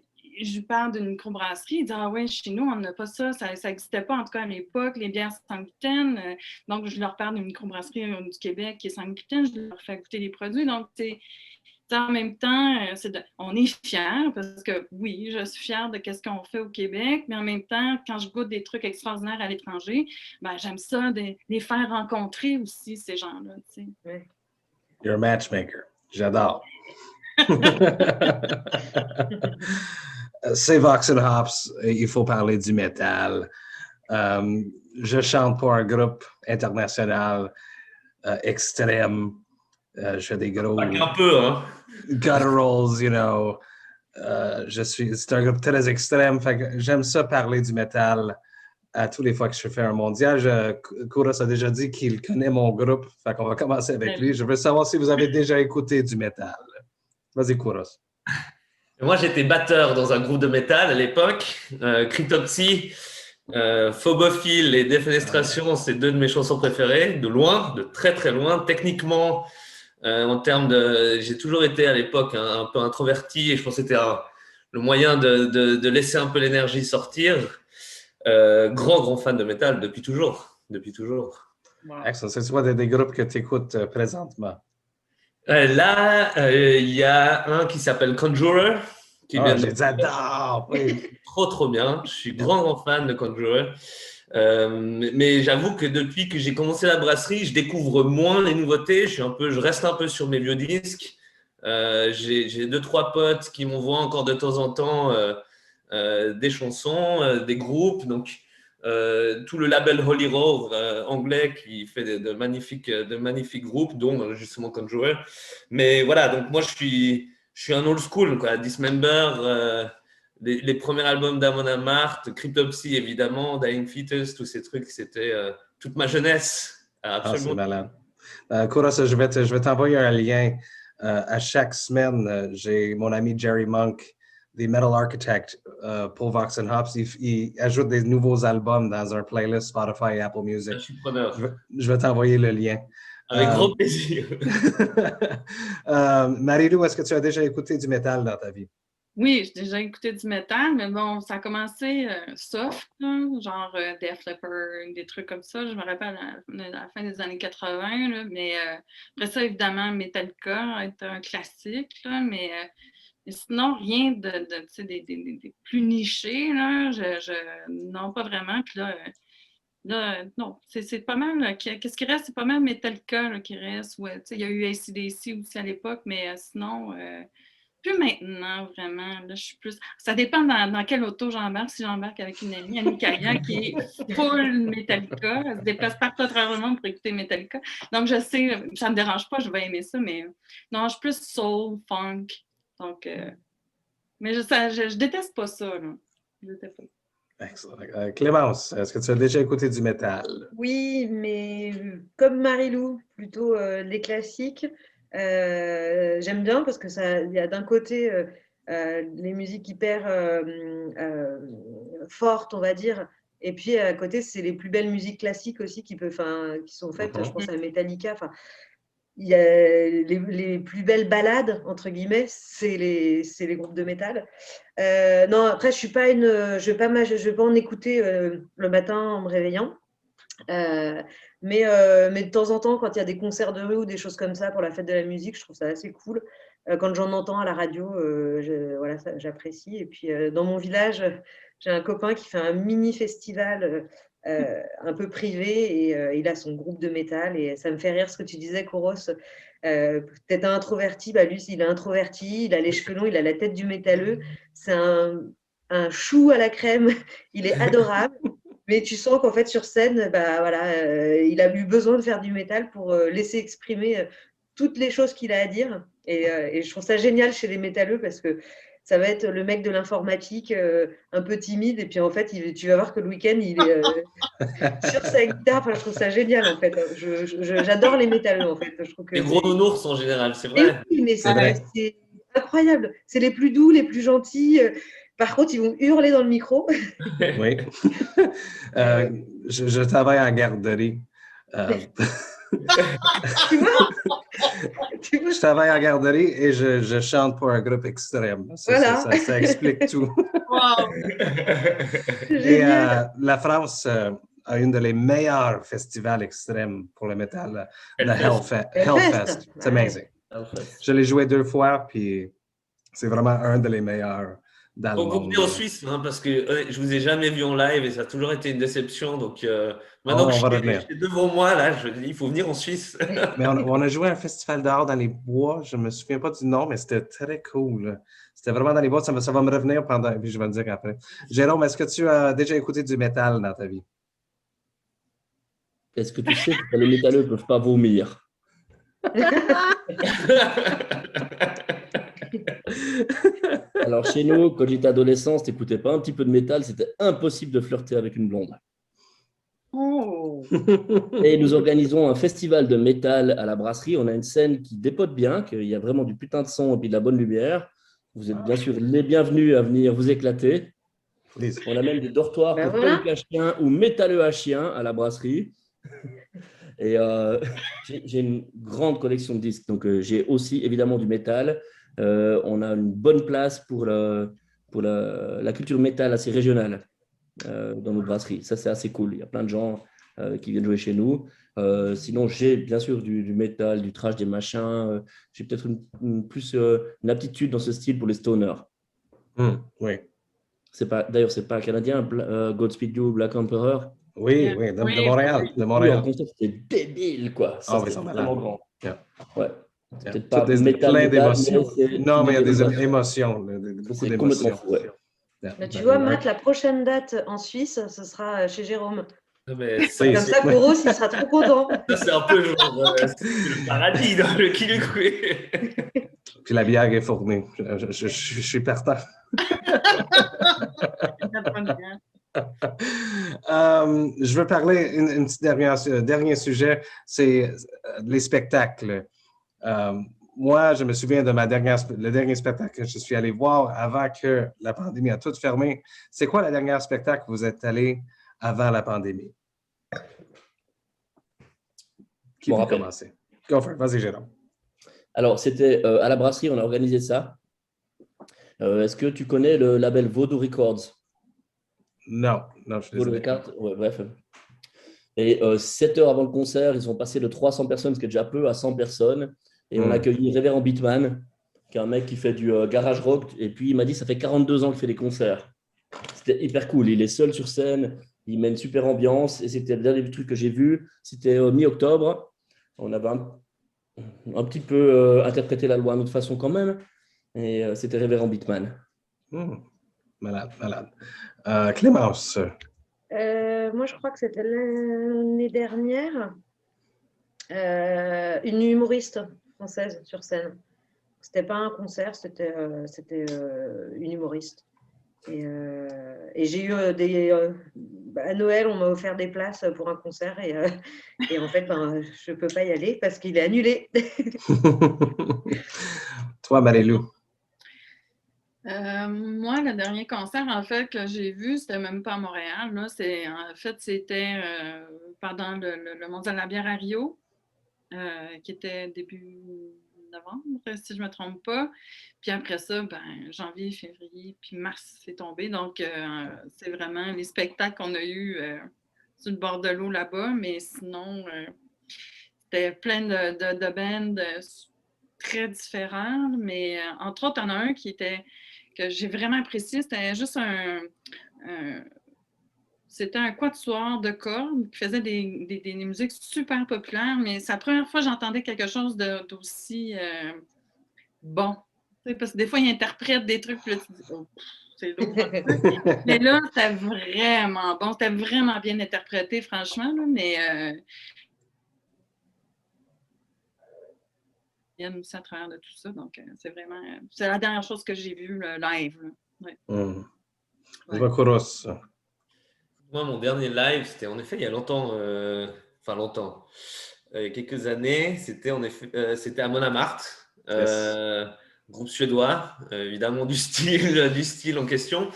lui parle d'une microbrasserie, il dit, ah ouais, chez nous, on n'a pas ça n'existait pas, en tout cas à l'époque, les bières sans gluten. Donc, je leur parle d'une microbrasserie du Québec qui est sans gluten, je leur fais goûter les produits. Donc, en même temps, on est fiers parce que oui, je suis fière de ce qu'on fait au Québec, mais en même temps, quand je goûte des trucs extraordinaires à l'étranger, ben, j'aime ça de les faire rencontrer aussi, ces gens-là. You're a matchmaker. J'adore. C'est Vox and Hops. Il faut parler du métal. Je chante pour un groupe international extrême. Je fais des gros Pas qu'un peu, hein. gutturals, you know. C'est un groupe très extrême. Fait que j'aime ça parler du métal à tous les fois que je fais un mondial. Kouros a déjà dit qu'il connaît mon groupe. Fait qu'on va commencer avec lui. Je veux savoir si vous avez déjà écouté du métal. Vas-y, Kouros. Moi, j'étais batteur dans un groupe de métal à l'époque. Cryptopsy, Phobophile et Defenestration, c'est deux de mes chansons préférées, de loin, de très très loin. Techniquement, en termes de, j'ai toujours été à l'époque un peu introverti et je pense que c'était le moyen de laisser un peu l'énergie sortir. Grand fan de métal depuis toujours. Wow. Excellent. C'est soit des groupes que tu écoutes présentement. Là, il y a un qui s'appelle Conjurer. Qui vient je les adore! Oui. Trop bien. Je suis grand fan de Conjurer. Mais j'avoue que depuis que j'ai commencé la brasserie, je découvre moins les nouveautés. Je reste un peu sur mes vieux disques. J'ai 2-3 potes qui m'envoient encore de temps en temps des chansons, des groupes. Donc, tout le label Holy Roar anglais qui fait de magnifiques groupes, dont justement Conjurer. Mais voilà, donc moi je suis un old school, quoi. Dismember, les premiers albums d'Amon Amarth, Cryptopsy évidemment, Dying Fetus, tous ces trucs, c'était toute ma jeunesse. Absolument. C'est malade. Kouros, je vais t'envoyer un lien. À chaque semaine, j'ai mon ami Jerry Monk, des Metal Architect, pour Vox and Hops. Il ajoute des nouveaux albums dans un playlist Spotify et Apple Music. Je suis preneur. Je vais t'envoyer le lien. Avec gros plaisir. Marie-Lou, est-ce que tu as déjà écouté du métal dans ta vie? Oui, j'ai déjà écouté du métal, mais bon, ça a commencé soft, là, genre Def Leppard, des trucs comme ça. Je me rappelle à la fin des années 80, là, mais après ça, évidemment, Metallica est un classique, là, mais sinon, rien des plus nichés, là, non, pas vraiment. Puis là, non, c'est pas mal. Qu'est-ce qui reste? C'est pas mal Metallica là, qui reste. Ouais, il y a eu AC/DC aussi à l'époque, mais sinon, plus maintenant, vraiment. Là, je suis plus. Ça dépend dans quelle auto j'embarque. Si j'embarque avec une amie, Annie Kaya, qui est full Metallica, elle se déplace partout à travers le monde pour écouter Metallica. Donc, je sais, ça me dérange pas, je vais aimer ça, mais non, je suis plus soul, funk. Donc, mais je déteste pas ça, là. Je déteste pas. Excellent. Clémence, est-ce que tu as déjà écouté du métal? Oui, mais comme Marie-Lou, plutôt les classiques. J'aime bien parce que il y a d'un côté les musiques hyper fortes, on va dire, et puis à côté, c'est les plus belles musiques classiques aussi qui sont faites. Je pense à Metallica. Il y a les plus belles ballades, entre guillemets, c'est les groupes de métal. Non, après, je vais pas en écouter le matin en me réveillant. Mais de temps en temps, quand il y a des concerts de rue ou des choses comme ça pour la fête de la musique, je trouve ça assez cool. Quand j'en entends à la radio, voilà, j'apprécie. Et puis, dans mon village, j'ai un copain qui fait un mini festival un peu privé et il a son groupe de métal. Et ça me fait rire ce que tu disais, Kouros. Peut-être un introverti, lui, il est introverti, il a les cheveux longs, il a la tête du métalleux. C'est un chou à la crème, il est adorable. Mais tu sens qu'en fait, sur scène, il a eu besoin de faire du métal pour laisser exprimer toutes les choses qu'il a à dire. Et je trouve ça génial chez les métalleux parce que ça va être le mec de l'informatique, un peu timide. Et puis, en fait, tu vas voir que le week-end, il est sur sa guitare. Enfin, je trouve ça génial, en fait. J'adore les métalleux, en fait. Je trouve que les gros nounours, en général, c'est vrai. Oui, mais c'est incroyable. C'est les plus doux, les plus gentils. Par contre, ils vont hurler dans le micro. Oui. Je travaille en garderie. Je travaille en garderie et je chante pour un groupe extrême. Ça explique tout. Wow. Et la France a une des meilleurs festivals extrêmes pour le métal, le Hellfest. C'est amazing. Je l'ai joué 2 fois, puis c'est vraiment un des meilleurs dans le Donc, vous monde. venez en Suisse, hein, parce que je vous ai jamais vu en live et ça a toujours été une déception. Donc, maintenant Oh, que on va je revenir. suis devant moi, là, je dis, il faut venir en Suisse. Mais on a joué à un festival dehors dans les bois. Je ne me souviens pas du nom, mais c'était très cool. C'était vraiment dans les bois. Ça va me revenir pendant. Puis je vais le dire après. Jérôme, est-ce que tu as déjà écouté du métal dans ta vie? Est-ce que tu sais que les métalleux ne peuvent pas vomir? Alors, chez nous, quand j'étais adolescent, si tu n'écoutais pas un petit peu de métal, c'était impossible de flirter avec une blonde. Oh! Et nous organisons un festival de métal à la brasserie. On a une scène qui dépote bien, qu'il y a vraiment du putain de son et puis de la bonne lumière. Vous êtes bien sûr les bienvenus à venir vous éclater. Please. On a même des dortoirs Ben pour voilà. punk à chien ou métalleux à chien à la brasserie. Et j'ai une grande collection de disques. Donc, j'ai aussi évidemment du métal. On a une bonne place pour la culture métal assez régionale dans nos brasseries. Ça, c'est assez cool. Il y a plein de gens qui viennent jouer chez nous. Sinon, j'ai bien sûr du métal, du thrash, des machins. J'ai peut-être une aptitude dans ce style pour les stoners. Oui. D'ailleurs, c'est pas canadien, Godspeed You, Black Emperor. Oui, Yeah. oui, de Oui, Montréal. oui. De Oui, Montréal. en concert, c'était débile, quoi. Ça, Ah oui, ils c'était sont vraiment malades. grand. Yeah. Ouais. Yeah. Peut-être pas Plein métal, d'émotions. mais Non, mais il y a des émotions. émotions. Beaucoup C'est complètement d'émotions. fou, ouais. Yeah. Mais tu vois, Matt, la prochaine date en Suisse, ce sera chez Jérôme. Non, mais ça, Oui. Comme ça, Kouros, il sera trop content. c'est un peu genre c'est le paradis dans le Kilikoué. Puis la bière est fournie. Je suis partant. Je veux parler une petite dernier sujet, c'est les spectacles. Moi, je me souviens de le dernier spectacle que je suis allé voir avant que la pandémie a tout fermé. C'est quoi le dernier spectacle que vous êtes allé avant la pandémie? Qui Bon, peut rappel. commencer? Go for it. Vas-y, Jérôme. Alors, c'était à la brasserie, on a organisé ça. Est-ce que tu connais le label Vaudou Records? Non, je suis Vaudou désolé. Records, ouais, bref. Et 7 heures avant le concert, ils sont passés de 300 personnes, ce qui est déjà peu, à 100 personnes. Et on a accueilli Révérend Beatman, qui est un mec qui fait du garage rock. Et puis, il m'a dit, ça fait 42 ans qu'il fait des concerts. C'était hyper cool. Il est seul sur scène, il met une super ambiance. Et c'était le dernier truc que j'ai vu. C'était mi-octobre. On avait un petit peu interprété la loi à notre façon quand même. Et c'était Révérend Beatman. Malade. Clémence. Moi, je crois que c'était l'année dernière. Une humoriste française sur scène. C'était pas un concert, c'était une humoriste. Et j'ai eu à Noël, on m'a offert des places pour un concert et en fait, je peux pas y aller parce qu'il est annulé. Toi, Marie-Lou. Moi, le dernier concert, en fait, que j'ai vu, c'était même pas à Montréal. Là. C'était pendant le Mondial de la bière à Rio, qui était début novembre, si je ne me trompe pas. Puis après ça, janvier, février, puis mars, c'est tombé. Donc, c'est vraiment les spectacles qu'on a eus sur le bord de l'eau là-bas. Mais sinon, c'était plein de bands très différents. Mais entre autres, il y en a un que j'ai vraiment apprécié. C'était juste c'était un quatuor de cordes qui faisait des musiques super populaires, mais c'est la première fois que j'entendais quelque chose d'aussi bon. Parce que des fois, ils interprètent des trucs, puis là, tu dis, oh, c'est lourd. Mais là, c'était vraiment bon. C'était vraiment bien interprété, franchement. Là, mais il y a aussi à travers de tout ça. Donc, c'est la dernière chose que j'ai vue live. Là. Ouais. Ouais. Kouros. Moi, mon dernier live, c'était en effet il y a longtemps, quelques années. C'était à Montmartre, groupe suédois, évidemment du style en question.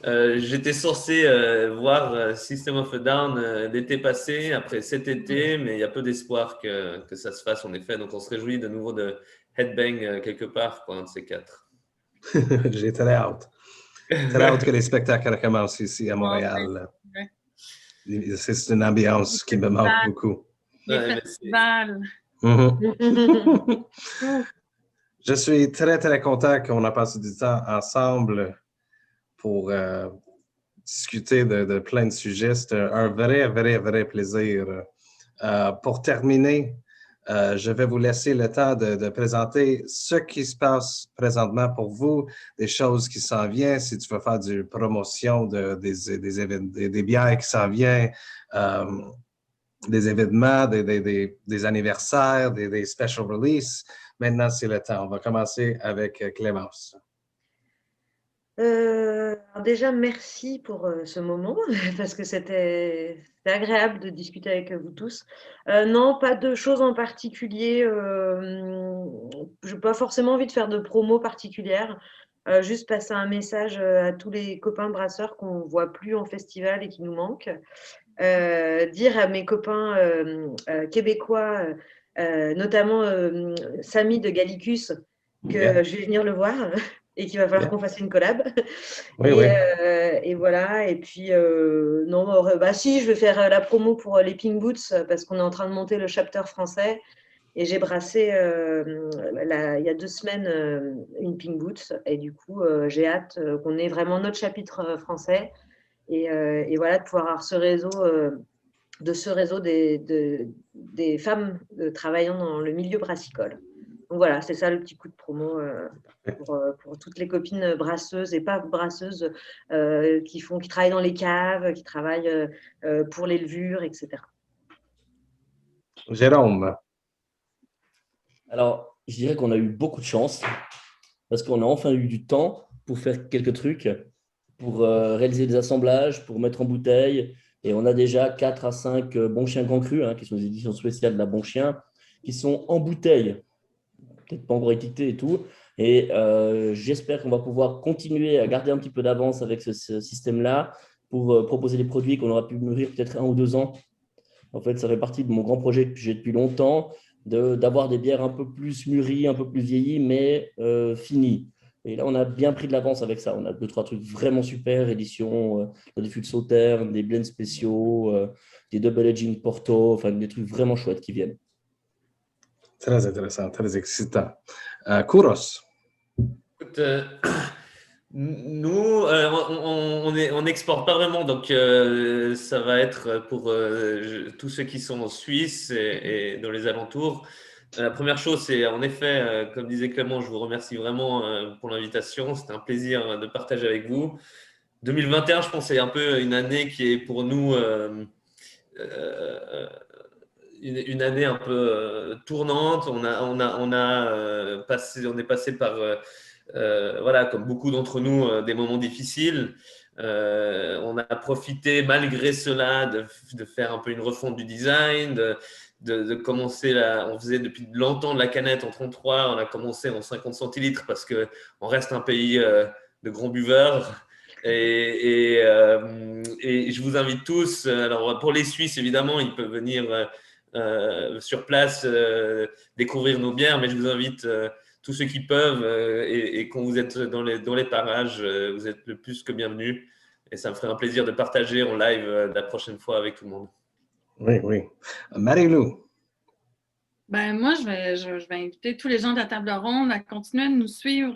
J'étais censé voir System of a Down l'été passé, après cet été, mais il y a peu d'espoir que ça se fasse en effet. Donc, on se réjouit de nouveau de headbang quelque part, un de ces quatre. J'ai très hâte. Très hâte que les spectacles recommencent ici à Montréal. Ouais. C'est une ambiance qui me manque beaucoup. Les festivals. Je suis très, très content qu'on a passé du temps ensemble. pour discuter de plein de sujets. C'est un vrai plaisir. Pour terminer, je vais vous laisser le temps de présenter ce qui se passe présentement pour vous, des choses qui s'en viennent, si tu veux faire du promotion des bières qui s'en viennent, des événements, des anniversaires, des special releases. Maintenant, c'est le temps. On va commencer avec Clémence. Alors déjà, merci pour ce moment, parce que c'était agréable de discuter avec vous tous. Non, pas de choses en particulier. Je n'ai pas forcément envie de faire de promo particulière. Juste passer un message à tous les copains brasseurs qu'on ne voit plus en festival et qui nous manquent. Dire à mes copains québécois, notamment Samy de Gallicus, que je vais venir le voir et qu'il va falloir qu'on fasse une collab. Oui, et voilà. Et puis, non, si, je vais faire la promo pour les Pink Boots parce qu'on est en train de monter le chapter français. Et j'ai brassé il y a 2 semaines une Pink Boots. Et du coup, j'ai hâte qu'on ait vraiment notre chapitre français. Et voilà, de pouvoir avoir ce réseau, des femmes travaillant dans le milieu brassicole. Donc voilà, c'est ça le petit coup de promo pour toutes les copines brasseuses et pas brasseuses qui travaillent dans les caves, qui travaillent pour les levures, etc. Jérôme. Alors, je dirais qu'on a eu beaucoup de chance parce qu'on a enfin eu du temps pour faire quelques trucs, pour réaliser des assemblages, pour mettre en bouteille. Et on a déjà 4 à 5 bons chiens cancrus, qui sont des éditions spéciales de la Bon Chien, qui sont en bouteille, peut-être pas encore étiquetées et tout. Et j'espère qu'on va pouvoir continuer à garder un petit peu d'avance avec ce système-là pour proposer des produits qu'on aura pu mûrir peut-être 1 ou 2 ans. En fait, ça fait partie de mon grand projet que j'ai depuis longtemps, d'avoir des bières un peu plus mûries, un peu plus vieillies, mais finies. Et là, on a bien pris de l'avance avec ça. On a 2-3 trucs vraiment super, éditions, des fûts sauternes, des blends spéciaux, des double aging Porto, enfin des trucs vraiment chouettes qui viennent. Très intéressant, très excitant. Kouros. Écoute, nous, on n'exporte pas vraiment, donc ça va être pour tous ceux qui sont en Suisse et dans les alentours. La première chose, c'est en effet, comme disait Clément, je vous remercie vraiment pour l'invitation. C'était un plaisir de partager avec vous. 2021, je pense, c'est un peu une année qui est pour nous une année un peu tournante. On est passé par voilà, comme beaucoup d'entre nous, des moments difficiles. On a profité malgré cela de faire un peu une refonte du design, de commencer on faisait depuis longtemps de la canette en 33, on a commencé en 50 centilitres parce qu'on reste un pays de grands buveurs. Et je vous invite tous, alors pour les Suisses évidemment, ils peuvent venir sur place découvrir nos bières, mais je vous invite tous ceux qui peuvent et quand vous êtes dans les parages, vous êtes le plus que bienvenus. Et ça me ferait un plaisir de partager en live la prochaine fois avec tout le monde. Oui. Marie-Lou. Moi, je vais inviter tous les gens de la table ronde à continuer à nous suivre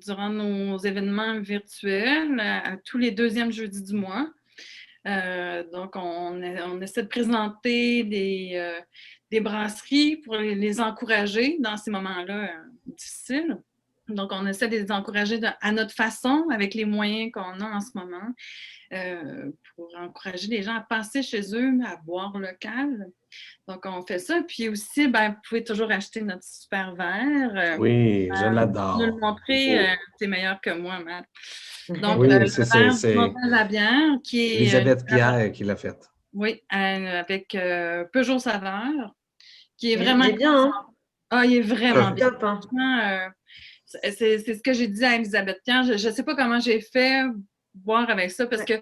durant nos événements virtuels tous les 2e jeudis du mois. Donc, on essaie de présenter des brasseries pour les encourager dans ces moments-là difficiles. Donc, on essaie de les encourager à notre façon, avec les moyens qu'on a en ce moment, pour encourager les gens à passer chez eux, à boire local. Donc, on fait ça. Puis aussi, vous pouvez toujours acheter notre super verre. Oui, je l'adore. Nous le montrer, c'est meilleur que moi, Matt. Donc, oui, le verre du montage à bière, qui est… Elisabeth Pierre qui l'a fait. Oui, avec Peugeot Saveur, qui est vraiment… Il est bien, hein? Ah, il est vraiment bien. Top, hein? C'est ce que j'ai dit à Elisabeth Pierre. Je ne sais pas comment j'ai fait boire avec ça parce que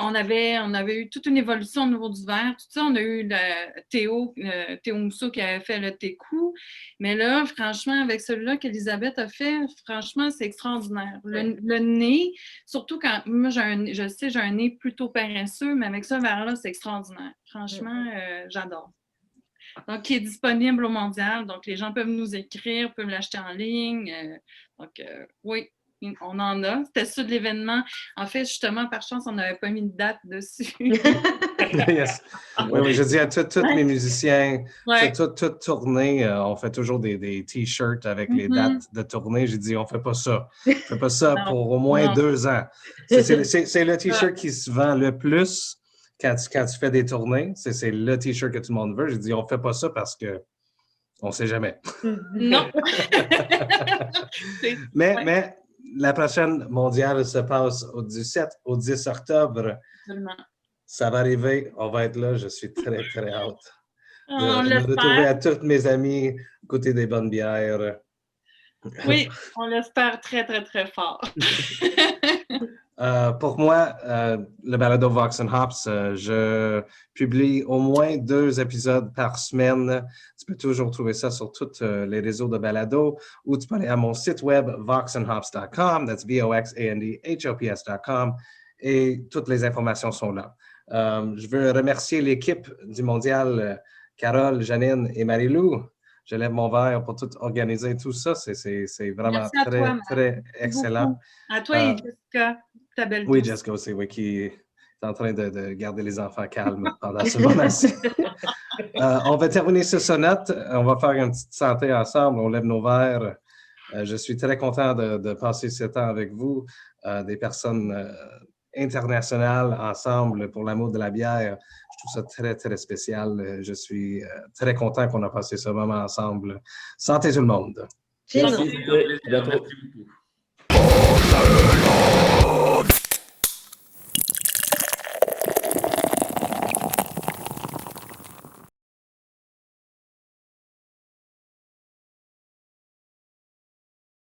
on avait eu toute une évolution au niveau du verre. Tout ça, on a eu Théo Mousseau qui avait fait le Técou. Mais là, franchement, avec celui-là qu'Elisabeth a fait, franchement, c'est extraordinaire. Le nez, surtout quand moi, j'ai un nez plutôt paresseux, mais avec ce verre-là, c'est extraordinaire. Franchement, j'adore. Donc, qui est disponible au mondial. Donc, les gens peuvent nous écrire, peuvent l'acheter en ligne. Oui. on en a. C'était ça de l'événement. En fait, justement, par chance, on n'avait pas mis de date dessus. Yes. Oui, je dis à tous mes musiciens, Ouais. toute tournée, on fait toujours des T-shirts avec les dates de tournée. J'ai dit, on ne fait pas ça. On ne fait pas ça Non, pour au moins non. 2 ans. C'est le T-shirt qui se vend le plus quand tu fais des tournées. C'est le T-shirt que tout le monde veut. J'ai dit, on ne fait pas ça parce que on ne sait jamais. Non. Mais la prochaine mondiale se passe du 7 au 10 octobre. Absolument. Ça va arriver, on va être là, je suis très, très hâte On de me retrouver l'espère. à tous mes amis, goûter des bonnes bières. Oui, on l'espère très, très, très fort. Pour moi, le balado Vox and Hops, je publie au moins 2 épisodes par semaine. Tu peux toujours trouver ça sur tous les réseaux de balado ou tu peux aller à mon site web voxandhops.com, that's voxandhops.com et toutes les informations sont là. Je veux remercier l'équipe du Mondial, Carole, Janine et Marie-Lou. Je lève mon verre pour tout organiser tout ça. C'est vraiment très excellent. Beaucoup. À toi et Jessica, ta belle Oui, douce. Jessica aussi, oui, qui est en train de garder les enfants calmes pendant ce moment-ci. On va terminer sur ce note. On va faire une petite santé ensemble. On lève nos verres. Je suis très content de passer ce temps avec vous, des personnes internationales ensemble pour l'amour de la bière. Je trouve ça très, très spécial. Je suis très content qu'on a passé ce moment ensemble. Santé tout le monde. Merci. Merci. À bientôt.